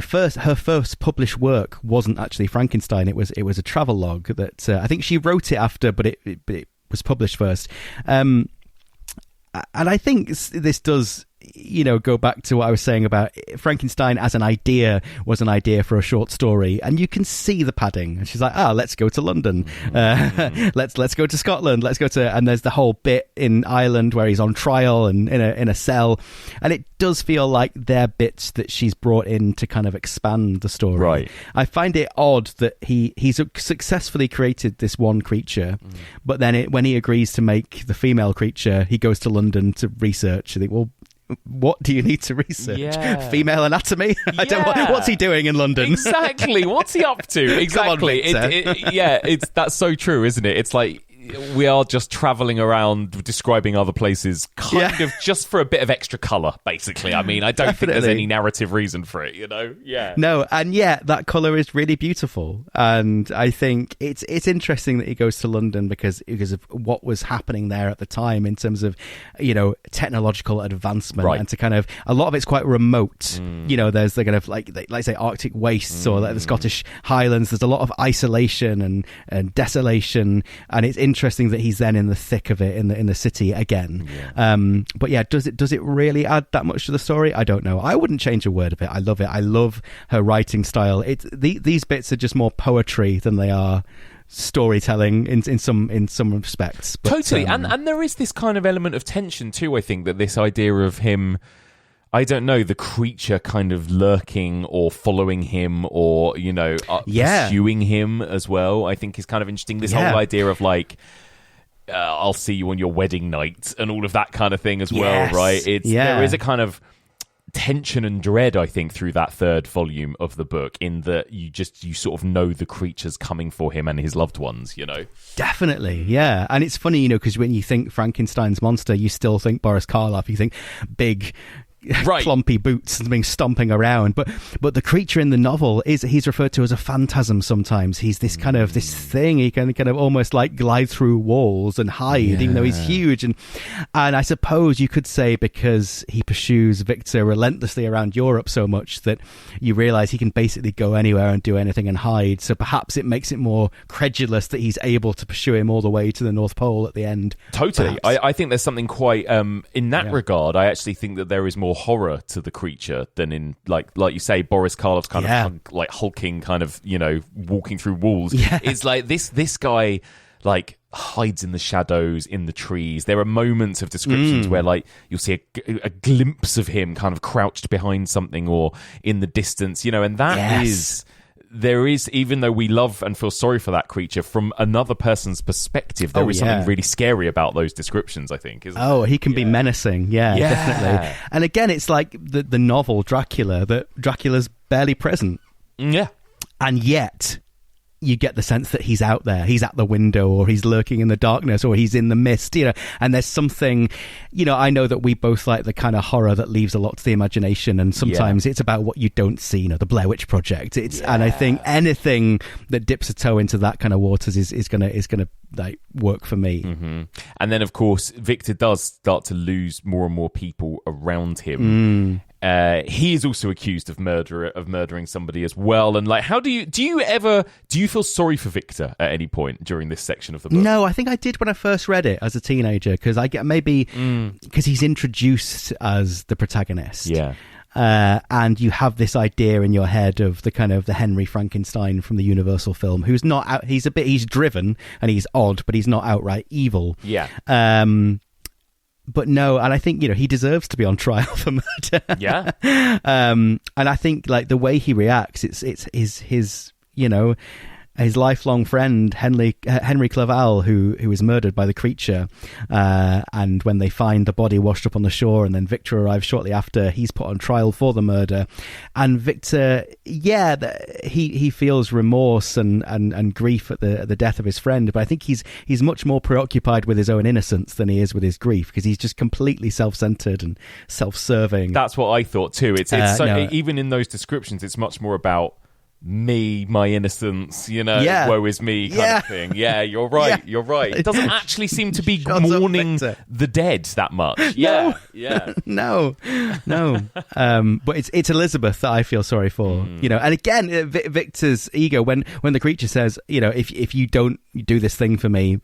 first published work wasn't actually Frankenstein. It was a travel log that I think she wrote it after, but it was published first. And I think this does go back to what I was saying about Frankenstein as an idea was an idea for a short story, and you can see the padding. And she's like, let's go to London, let's go to Scotland, and there's the whole bit in Ireland where he's on trial and in a cell, and it does feel like they're bits that she's brought in to kind of expand the story. Right. I find it odd that he's successfully created this one creature, but then when he agrees to make the female creature, he goes to London to research. I think, well, what do you need to research? Yeah. Female anatomy? I don't know. What's he doing in London? Exactly. What's he up to? Exactly. It's that's so true, isn't it? It's like we are just traveling around describing other places kind of just for a bit of extra colour, basically. I mean, I don't think there's any narrative reason for it, Yeah. No, and yet that colour is really beautiful. And I think it's interesting that he goes to London because of what was happening there at the time in terms of, technological advancement. Right. And to kind of, a lot of it's quite remote. There's the kind of like say Arctic wastes or like the Scottish Highlands. There's a lot of isolation and desolation, and it's interesting that he's then in the thick of it in the city again. But yeah, does it really add that much to the story? I don't know. I wouldn't change a word of it. I love it. I love her writing style. These bits are just more poetry than they are storytelling in some respects. But, totally. And there is this kind of element of tension too, I think, that this idea of him, I don't know, the creature kind of lurking or following him or, pursuing him as well, I think is kind of interesting. This whole idea of like, I'll see you on your wedding night and all of that kind of thing as well, right? There is a kind of tension and dread, I think, through that third volume of the book, in that you sort of know the creature's coming for him and his loved ones, Definitely, yeah. And it's funny, because when you think Frankenstein's monster, you still think Boris Karloff, you think big... Right. Clumpy boots and being stomping around, but the creature in the novel he's referred to as a phantasm sometimes. He's this kind of this thing. He can kind of almost like glide through walls and hide, even though he's huge. And I suppose you could say because he pursues Victor relentlessly around Europe so much that you realise he can basically go anywhere and do anything and hide. So perhaps it makes it more credulous that he's able to pursue him all the way to the North Pole at the end. Totally. I think there's something quite in that regard. I actually think that there is more horror to the creature than in like you say Boris Karloff's kind of like hulking kind of walking through walls. It's like this guy like hides in the shadows in the trees. There are moments of descriptions where like you'll see a glimpse of him kind of crouched behind something or in the distance, and that is there is, even though we love and feel sorry for that creature, from another person's perspective, there is something really scary about those descriptions, I think. He can be menacing. Yeah, definitely. And again, it's like the novel Dracula, that Dracula's barely present. Yeah. And yet you get the sense that he's out there, he's at the window, or he's lurking in the darkness, or he's in the mist, and there's something, I know that we both like the kind of horror that leaves a lot to the imagination, and sometimes it's about what you don't see, the Blair Witch Project. And I think anything that dips a toe into that kind of waters is gonna like work for me. Mm-hmm. And then of course Victor does start to lose more and more people around him. He is also accused of murdering somebody as well. And like, how do you feel sorry for Victor at any point during this section of the book? No, I think I did when I first read it as a teenager, because I get because he's introduced as the protagonist. Yeah. And you have this idea in your head of the kind of the Henry Frankenstein from the Universal film, who's not out, he's driven and he's odd, but he's not outright evil. Yeah. But no, and I think, he deserves to be on trial for murder. Yeah. And I think like the way he reacts, it's his his lifelong friend Henry Clerval, who was murdered by the creature, and when they find the body washed up on the shore, and then Victor arrives shortly after, he's put on trial for the murder. And Victor, he feels remorse and grief at the death of his friend, but I think he's much more preoccupied with his own innocence than he is with his grief, because he's just completely self-centered and self-serving. That's what I thought too. It's even in those descriptions, it's much more about me, my innocence, woe is me kind of thing. Yeah, you're right. You're right. It doesn't actually seem to be mourning the dead that much. Yeah. No. But it's Elizabeth that I feel sorry for. And again, Victor's ego, when the creature says, if you don't do this thing for me,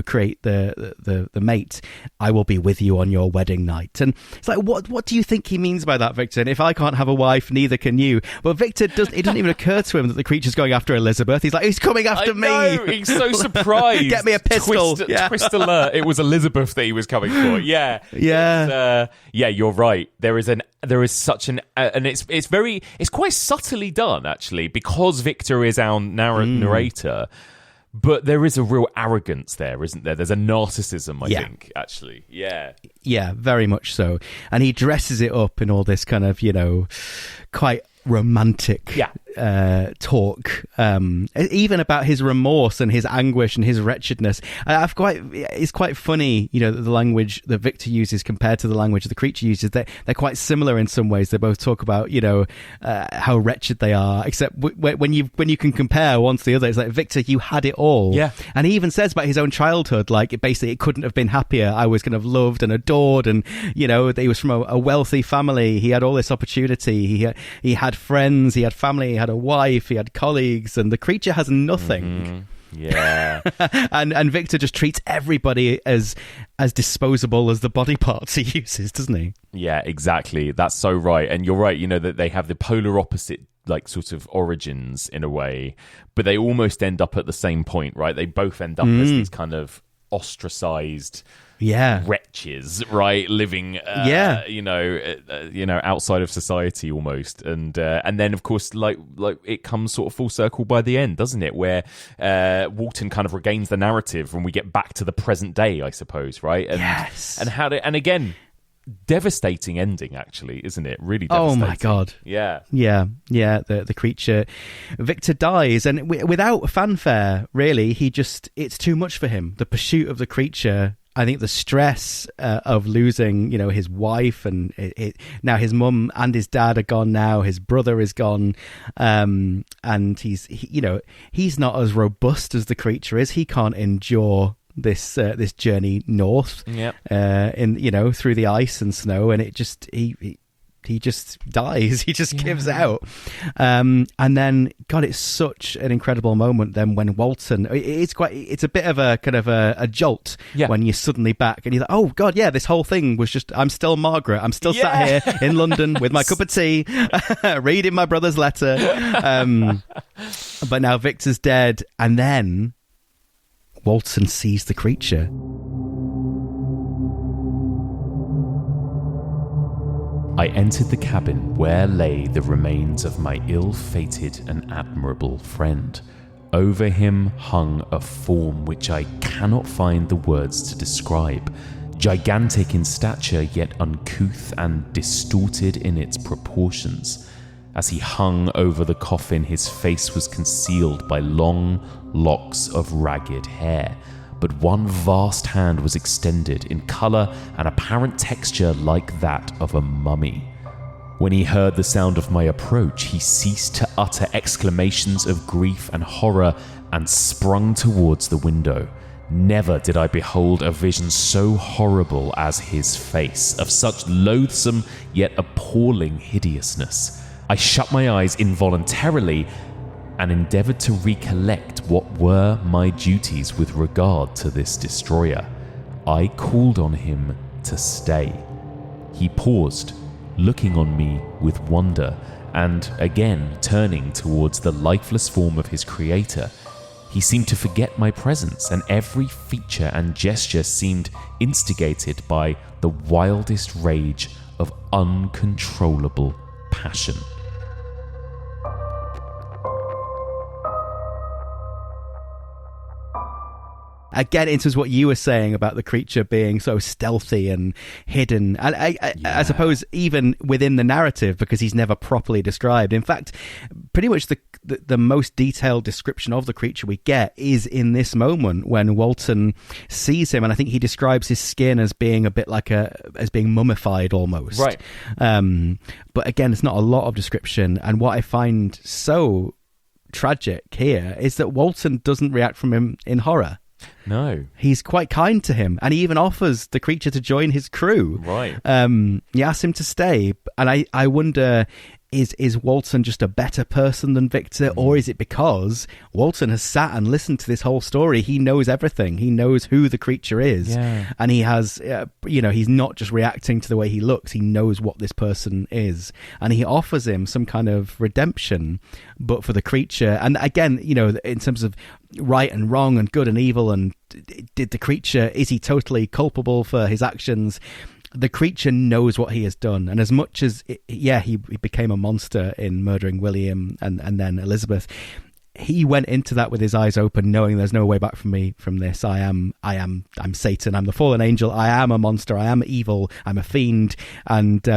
create the mate, I will be with you on your wedding night. And it's like, what do you think he means by that, Victor? And if I can't have a wife, neither can you. But Victor it doesn't even occur to him that the creature's going after Elizabeth. He's like, he's coming after me. He's so surprised. Get me a pistol. Twist alert. It was Elizabeth that he was coming for. Yeah. You're right. There is such an and it's quite subtly done, actually, because Victor is our narrator. But there is a real arrogance there, isn't there? There's a narcissism, I think, actually. Yeah. Yeah, very much so. And he dresses it up in all this kind of, quite romantic talk, even about his remorse and his anguish and his wretchedness. It's quite funny, the language that Victor uses compared to the language the creature uses. They're quite similar in some ways. They both talk about how wretched they are, except when you can compare one to the other, it's like, Victor, you had it all. Yeah. And he even says about his own childhood, like, basically it couldn't have been happier. I was kind of loved and adored, and he was from a wealthy family. He had all this opportunity. He had friends, he had family, he had a wife, he had colleagues, and the creature has nothing. Yeah. and Victor just treats everybody as disposable as the body parts he uses, doesn't he? Yeah, exactly. That's so right. And you're right, that they have the polar opposite, like, sort of origins in a way, but they almost end up at the same point, right? They both end up as these kind of ostracized wretches, right, living outside of society almost, and then of course like it comes sort of full circle by the end, doesn't it, where Walton kind of regains the narrative when we get back to the present day, I suppose, right? And again, devastating ending, actually, isn't it? Really devastating. Oh my god. Yeah. The creature, Victor dies, and without fanfare, really. It's too much for him. The pursuit of the creature, I think the stress of losing, his wife, and now his mum and his dad are gone now. His brother is gone, and he's not as robust as the creature is. He can't endure this journey north, through the ice and snow, and he just dies. He just gives out. And then, God, it's such an incredible moment then when Walton, it's a bit of a kind of a jolt when you're suddenly back and you're like, oh God, this whole thing was just, I'm still Margaret. I'm still sat here in London with my cup of tea, reading my brother's letter. But now Victor's dead, and then Walton sees the creature. I entered the cabin where lay the remains of my ill-fated and admirable friend. Over him hung a form which I cannot find the words to describe, gigantic in stature yet uncouth and distorted in its proportions. As he hung over the coffin, his face was concealed by long locks of ragged hair, but one vast hand was extended, in colour and apparent texture like that of a mummy. When he heard the sound of my approach, he ceased to utter exclamations of grief and horror and sprung towards the window. Never did I behold a vision so horrible as his face, of such loathsome yet appalling hideousness. I shut my eyes involuntarily and endeavoured to recollect what were my duties with regard to this destroyer. I called on him to stay. He paused, looking on me with wonder, and again turning towards the lifeless form of his creator. He seemed to forget my presence, and every feature and gesture seemed instigated by the wildest rage of uncontrollable passion. Again, it was what you were saying about the creature being so stealthy and hidden. And I suppose even within the narrative, because he's never properly described. In fact, pretty much the most detailed description of the creature we get is in this moment when Walton sees him. And I think he describes his skin as being a bit like as being mummified almost. Right. But again, it's not a lot of description. And what I find so tragic here is that Walton doesn't react from him in horror. No. He's quite kind to him, and he even offers the creature to join his crew. Right. He asks him to stay, and I wonder, is Walton just a better person than Victor, or is it because Walton has sat and listened to this whole story? He knows everything. He knows who the creature is, and he has, he's not just reacting to the way he looks. He knows what this person is, and he offers him some kind of redemption, but for the creature. And again, in terms of right and wrong and good and evil, and did the creature, is he totally culpable for his actions? The creature knows what he has done, and as much as he became a monster in murdering William and then Elizabeth, he went into that with his eyes open, knowing there's no way back from me from this. I'm Satan. I'm the fallen angel. I am a monster. I am evil. I'm a fiend. And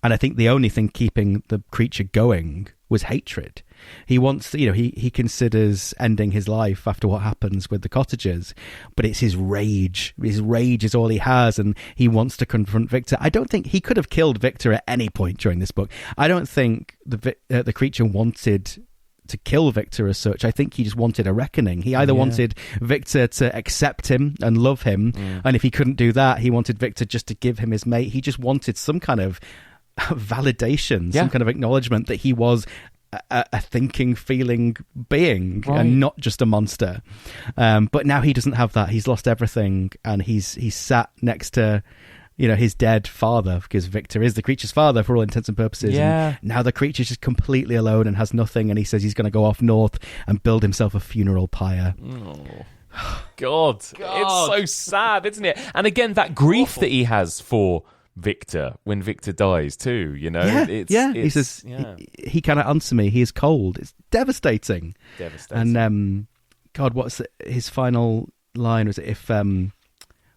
I think the only thing keeping the creature going was hatred. He wants, he considers ending his life after what happens with the cottagers, but it's his rage. His rage is all he has, and he wants to confront Victor. I don't think he could have killed Victor at any point during this book. I don't think the creature wanted to kill Victor as such. I think he just wanted a reckoning. He either wanted Victor to accept him and love him, and if he couldn't do that, he wanted Victor just to give him his mate. He just wanted some kind of validation, some kind of acknowledgement that he was a thinking, feeling being, and not just a monster. But now he doesn't have that. He's lost everything, and he's sat next to his dead father, because Victor is the creature's father for all intents and purposes. And now the creature's just completely alone and has nothing, and he says he's going to go off north and build himself a funeral pyre. God, it's so sad, isn't it? And again, that grief that he has for Victor when Victor dies too, he says he cannot answer me, he is cold. It's devastating. And God, what's his final line? Was it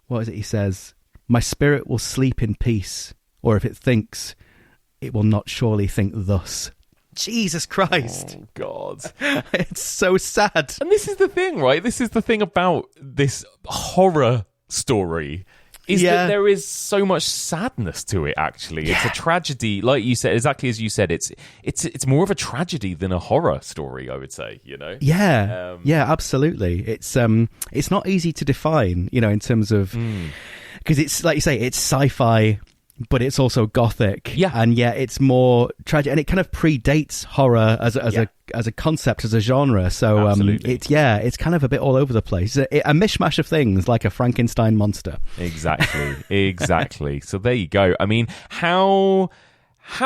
what is it he says? My spirit will sleep in peace, or if it thinks, it will not surely think thus. Jesus Christ. Oh, God. It's so sad. And this is the thing, right? This is the thing about this horror story, is that there is so much sadness to it, actually. It's a tragedy, like you said, exactly as you said. It's more of a tragedy than a horror story, I would say, Yeah, absolutely. It's not easy to define, in terms of... Because it's, like you say, it's sci-fi, but it's also gothic. Yeah. And yet it's more tragic. And it kind of predates horror as a concept, as a genre. So it's kind of a bit all over the place. A mishmash of things, like a Frankenstein monster. Exactly. So there you go. I mean, how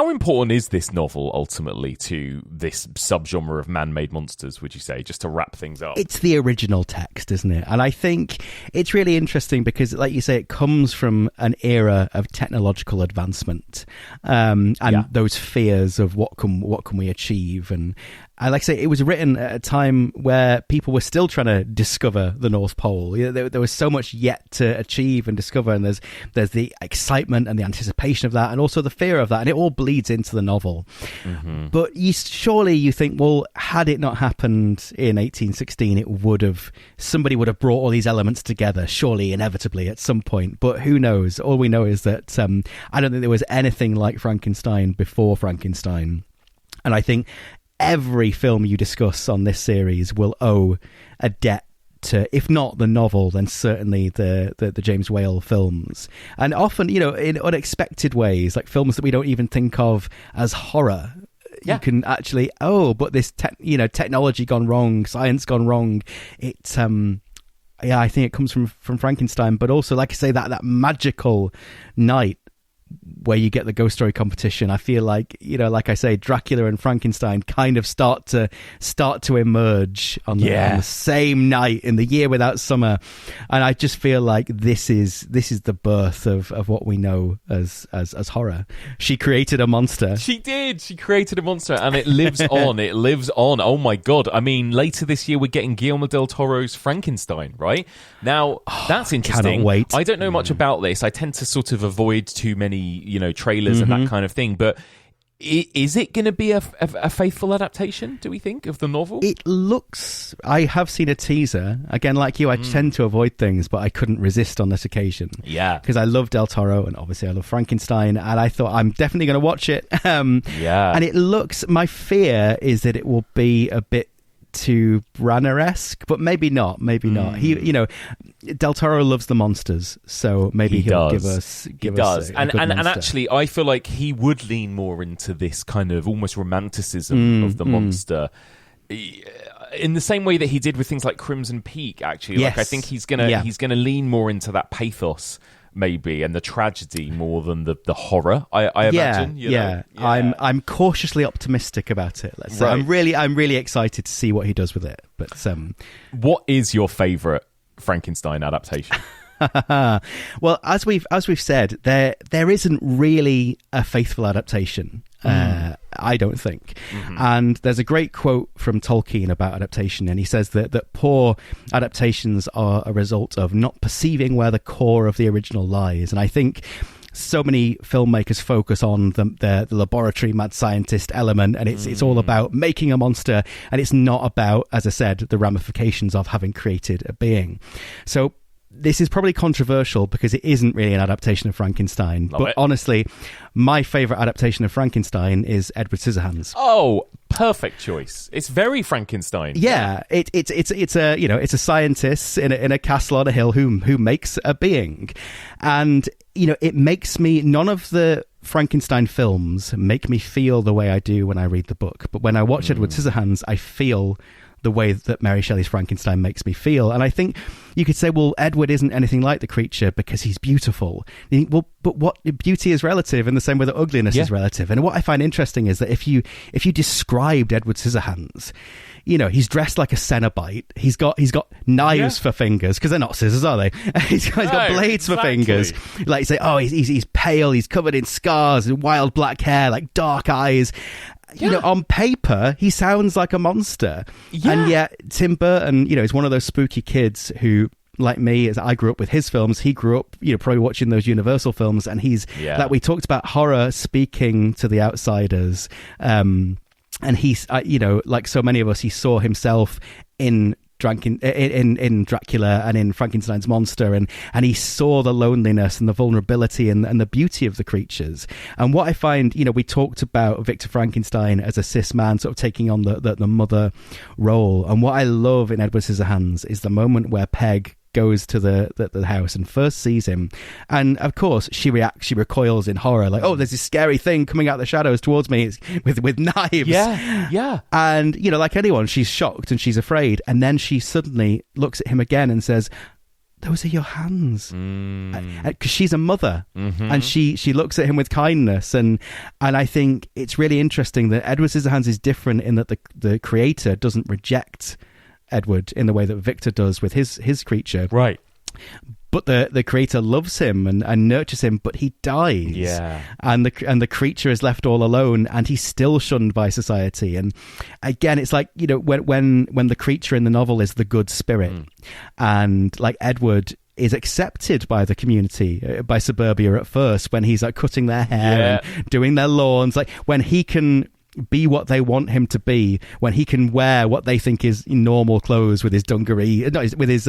important is this novel ultimately to this subgenre of man-made monsters, would you say, just to wrap things up? It's the original text, isn't it? And I think it's really interesting because, like you say, it comes from an era of technological advancement, and those fears of what can we achieve. And like I say, it was written at a time where people were still trying to discover the North Pole. There was so much yet to achieve and discover, and there's the excitement and the anticipation of that, and also the fear of that, and it all bleeds into the novel. But surely you think, well, had it not happened in 1816, somebody would have brought all these elements together, surely, inevitably, at some point. But who knows? All we know is that I don't think there was anything like Frankenstein before Frankenstein. And I think every film you discuss on this series will owe a debt to, if not the novel, then certainly the James Whale films. And often, in unexpected ways, like films that we don't even think of as horror. You can actually, but this technology gone wrong, science gone wrong. It's I think it comes from Frankenstein, but also, like I say, that magical night where you get the ghost story competition. I feel like, like I say, Dracula and Frankenstein kind of start to emerge on the same night in the year without summer. And I just feel like this is the birth of what we know as horror. She created a monster. She did. She created a monster, and it lives on. It lives on. Oh my God. I mean, later this year, we're getting Guillermo del Toro's Frankenstein, right? Now, that's interesting. Cannot wait. I don't know much about this. I tend to sort of avoid too many, trailers and that kind of thing. But is it going to be a faithful adaptation, do we think, of the novel? It looks... I have seen a teaser. Again, like you, I tend to avoid things, but I couldn't resist on this occasion. Yeah. Because I love Del Toro, and obviously I love Frankenstein, and I thought I'm definitely going to watch it. And it looks... My fear is that it will be a bit too Branagh-esque, but maybe not. He, Del Toro loves the monsters, so maybe he'll give us a good monster. And actually, I feel like he would lean more into this kind of almost romanticism of the monster, in the same way that he did with things like Crimson Peak. Actually, like I think he's gonna lean more into that pathos, maybe, and the tragedy more than the horror. I imagine. Yeah. I'm cautiously optimistic about it. Let's say. I'm really excited to see what he does with it. But what is your favourite Frankenstein adaptation? Well, as we've said, there isn't really a faithful adaptation. I don't think. And there's a great quote from Tolkien about adaptation, and he says that poor adaptations are a result of not perceiving where the core of the original lies. And I think so many filmmakers focus on the laboratory mad scientist element, and it's all about making a monster, and it's not about, as I said, the ramifications of having created a being. So this is probably controversial because it isn't really an adaptation of Frankenstein. Honestly, my favourite adaptation of Frankenstein is Edward Scissorhands. Oh, perfect choice. It's very Frankenstein. Yeah, it's a scientist in a castle on a hill who makes a being, and it makes me, none of the Frankenstein films make me feel the way I do when I read the book, but when I watch Edward Scissorhands, I feel the way that Mary Shelley's Frankenstein makes me feel. And I think you could say, well, Edward isn't anything like the creature because he's beautiful. You think, well, but what beauty is relative in the same way that ugliness is relative. And what I find interesting is that if you described Edward Scissorhands, he's dressed like a Cenobite. He's got knives for fingers, because they're not scissors, are they? He's got blades for fingers. Like you say, oh, he's pale, he's covered in scars, wild black hair, like dark eyes. On paper, he sounds like a monster. Yeah. And yet, Tim Burton, is one of those spooky kids who, like me, as I grew up with his films, he grew up, probably watching those Universal films, and he's, like we talked about, horror speaking to the outsiders. And he's, like so many of us, he saw himself in Dracula and in Frankenstein's monster, and he saw the loneliness and the vulnerability and the beauty of the creatures. And what I find, we talked about Victor Frankenstein as a cis man sort of taking on the mother role, and what I love in Edward Scissorhands is the moment where Peg goes to the house and first sees him, and of course she recoils in horror, like, oh, there's this scary thing coming out of the shadows towards me, it's with knives. And like anyone, she's shocked and she's afraid, and then she suddenly looks at him again and says, those are your hands, because she's a mother. And she looks at him with kindness, and I think it's really interesting that Edward Scissorhands is different in that the creator doesn't reject Edward in the way that Victor does with his creature, right? But the creator loves him and nurtures him, but he dies, and the creature is left all alone, and he's still shunned by society. And again, it's like, when the creature in the novel is the good spirit, and like Edward is accepted by the community, by suburbia at first, when he's like cutting their hair and doing their lawns, like when he can be what they want him to be, when he can wear what they think is normal clothes with his dungaree, with his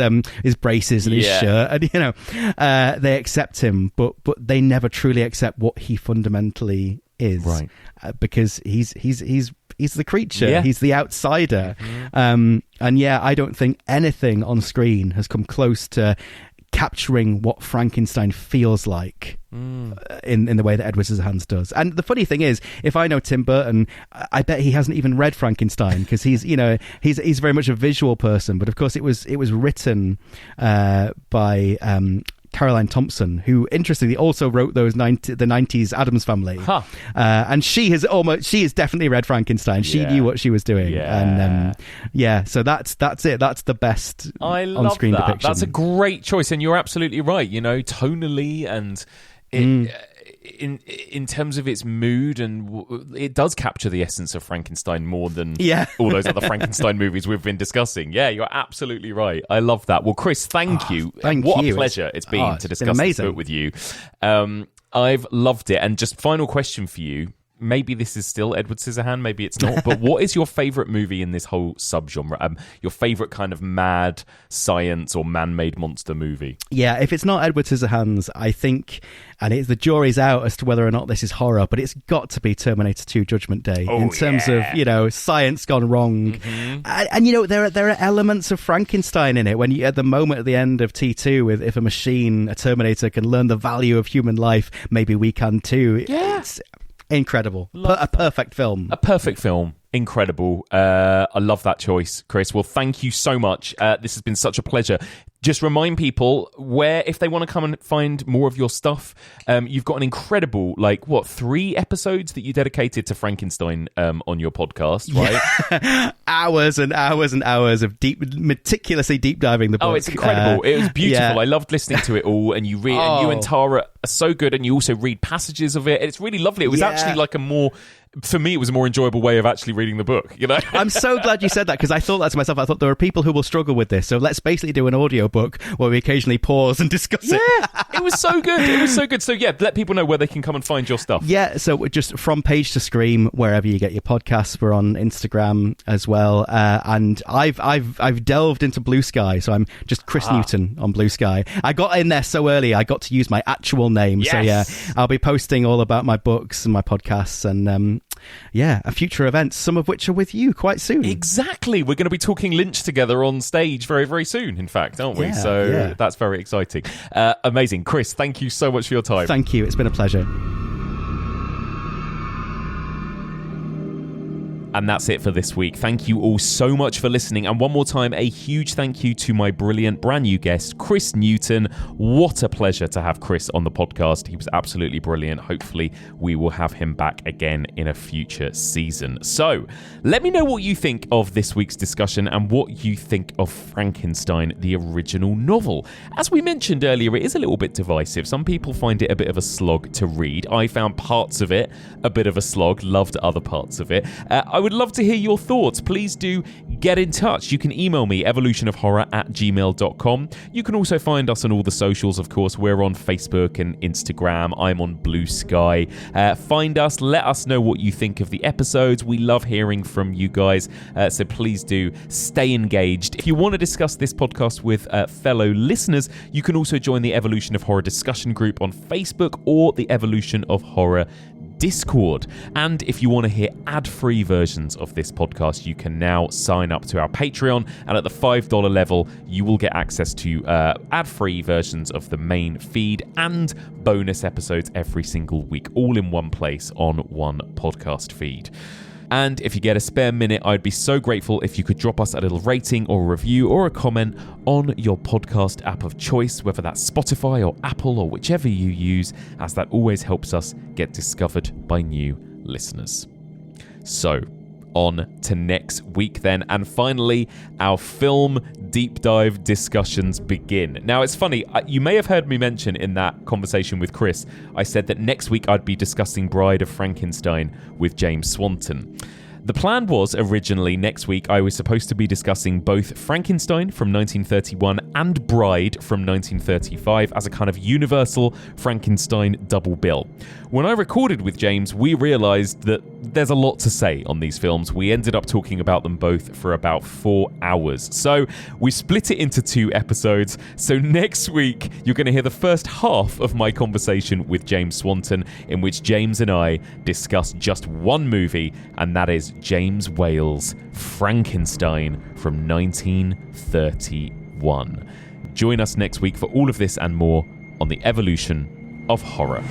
braces and his shirt, and they accept him, but they never truly accept what he fundamentally is, right? Because he's the creature, he's the outsider, and I don't think anything on screen has come close to capturing what Frankenstein feels like in the way that Edward Scissorhands does. And the funny thing is, if I know Tim Burton, I bet he hasn't even read Frankenstein, because he's very much a visual person. But of course, it was written by Caroline Thompson, who interestingly also wrote the 90s Addams Family, and she has definitely read Frankenstein. She knew what she was doing, and so that's it. That's the best on-screen depiction. That's a great choice, and you're absolutely right. Tonally and in terms of its mood, and it does capture the essence of Frankenstein more than all those other Frankenstein movies we've been discussing. Yeah, you're absolutely right. I love that. Well, Chris, thank you. What a pleasure it's been to discuss this book with you. I've loved it. And just final question for you. Maybe this is still Edward Scissorhands, maybe it's not, but what is your favourite movie in this whole subgenre? Your favourite kind of mad science or man-made monster movie? Yeah, if it's not Edward Scissorhands, I think, and the jury's out as to whether or not this is horror, but it's got to be Terminator 2 Judgment Day, in terms of, science gone wrong. And there are elements of Frankenstein in it, when at the moment at the end of T2, if a Terminator can learn the value of human life, maybe we can too. It's incredible. A perfect film. Incredible. I love that choice, Chris. Well, thank you so much. This has been such a pleasure. Just remind people where, if they want to come and find more of your stuff, you've got an incredible, 3 episodes that you dedicated to Frankenstein on your podcast, right? Hours and hours and hours of meticulously deep diving the book. Oh, it's incredible. It was beautiful. I loved listening to it all, and you and Tara are so good, and you also read passages of it. It's really lovely. It was actually like a more for me, it was a more enjoyable way of actually reading the book, you know? I'm so glad you said that, because I thought that to myself. I thought there are people who will struggle with this, so let's basically do an audiobook where we occasionally pause and discuss it. Yeah, it was so good. It was so good. So yeah, let people know where they can come and find your stuff. Yeah, so we're just From Page to Scream, wherever you get your podcasts. We're on Instagram as well, and I've delved into Blue Sky, so I'm just Chris Newton on Blue Sky. I got in there so early, I got to use my actual name. Yes. So yeah, I'll be posting all about my books and my podcasts and future events, some of which are with you quite soon. Exactly. We're going to be talking Lynch together on stage very, very soon, in fact, aren't we? So that's very exciting. Amazing. Chris, thank you so much for your time. Thank you. It's been a pleasure. And that's it for this week. Thank you all so much for listening. And one more time, a huge thank you to my brilliant brand new guest, Chris Newton. What a pleasure to have Chris on the podcast. He was absolutely brilliant. Hopefully we will have him back again in a future season. So let me know what you think of this week's discussion and what you think of Frankenstein, the original novel. As we mentioned earlier, it is a little bit divisive. Some people find it a bit of a slog to read. I found parts of it a bit of a slog, loved other parts of it. I would love to hear your thoughts. Please do get in touch. You can email me, evolutionofhorror@gmail.com. You can also find us on all the socials, of course. We're on Facebook and Instagram. I'm on Blue Sky. Find us, let us know what you think of the episodes. We love hearing from you guys, so please do stay engaged. If you want to discuss this podcast with fellow listeners, you can also join the Evolution of Horror discussion group on Facebook or the Evolution of Horror Discord. And if you want to hear ad-free versions of this podcast, you can now sign up to our Patreon, and at the $5 level you will get access to ad-free versions of the main feed and bonus episodes every single week, all in one place on one podcast feed. And if you get a spare minute, I'd be so grateful if you could drop us a little rating or a review or a comment on your podcast app of choice, whether that's Spotify or Apple or whichever you use, as that always helps us get discovered by new listeners. So, on to next week then. And finally, our film deep dive discussions begin. Now, it's funny, you may have heard me mention in that conversation with Chris, I said that next week I'd be discussing Bride of Frankenstein with James Swanton. The plan was originally next week I was supposed to be discussing both Frankenstein from 1931 and Bride from 1935 as a kind of universal Frankenstein double bill. When I recorded with James, we realised that there's a lot to say on these films. We ended up talking about them both for about 4 hours. So we split it into 2 episodes. So next week, you're going to hear the first half of my conversation with James Swanton, in which James and I discuss just one movie, and that is James Whale's Frankenstein from 1931. Join us next week for all of this and more on the Evolution of Horror.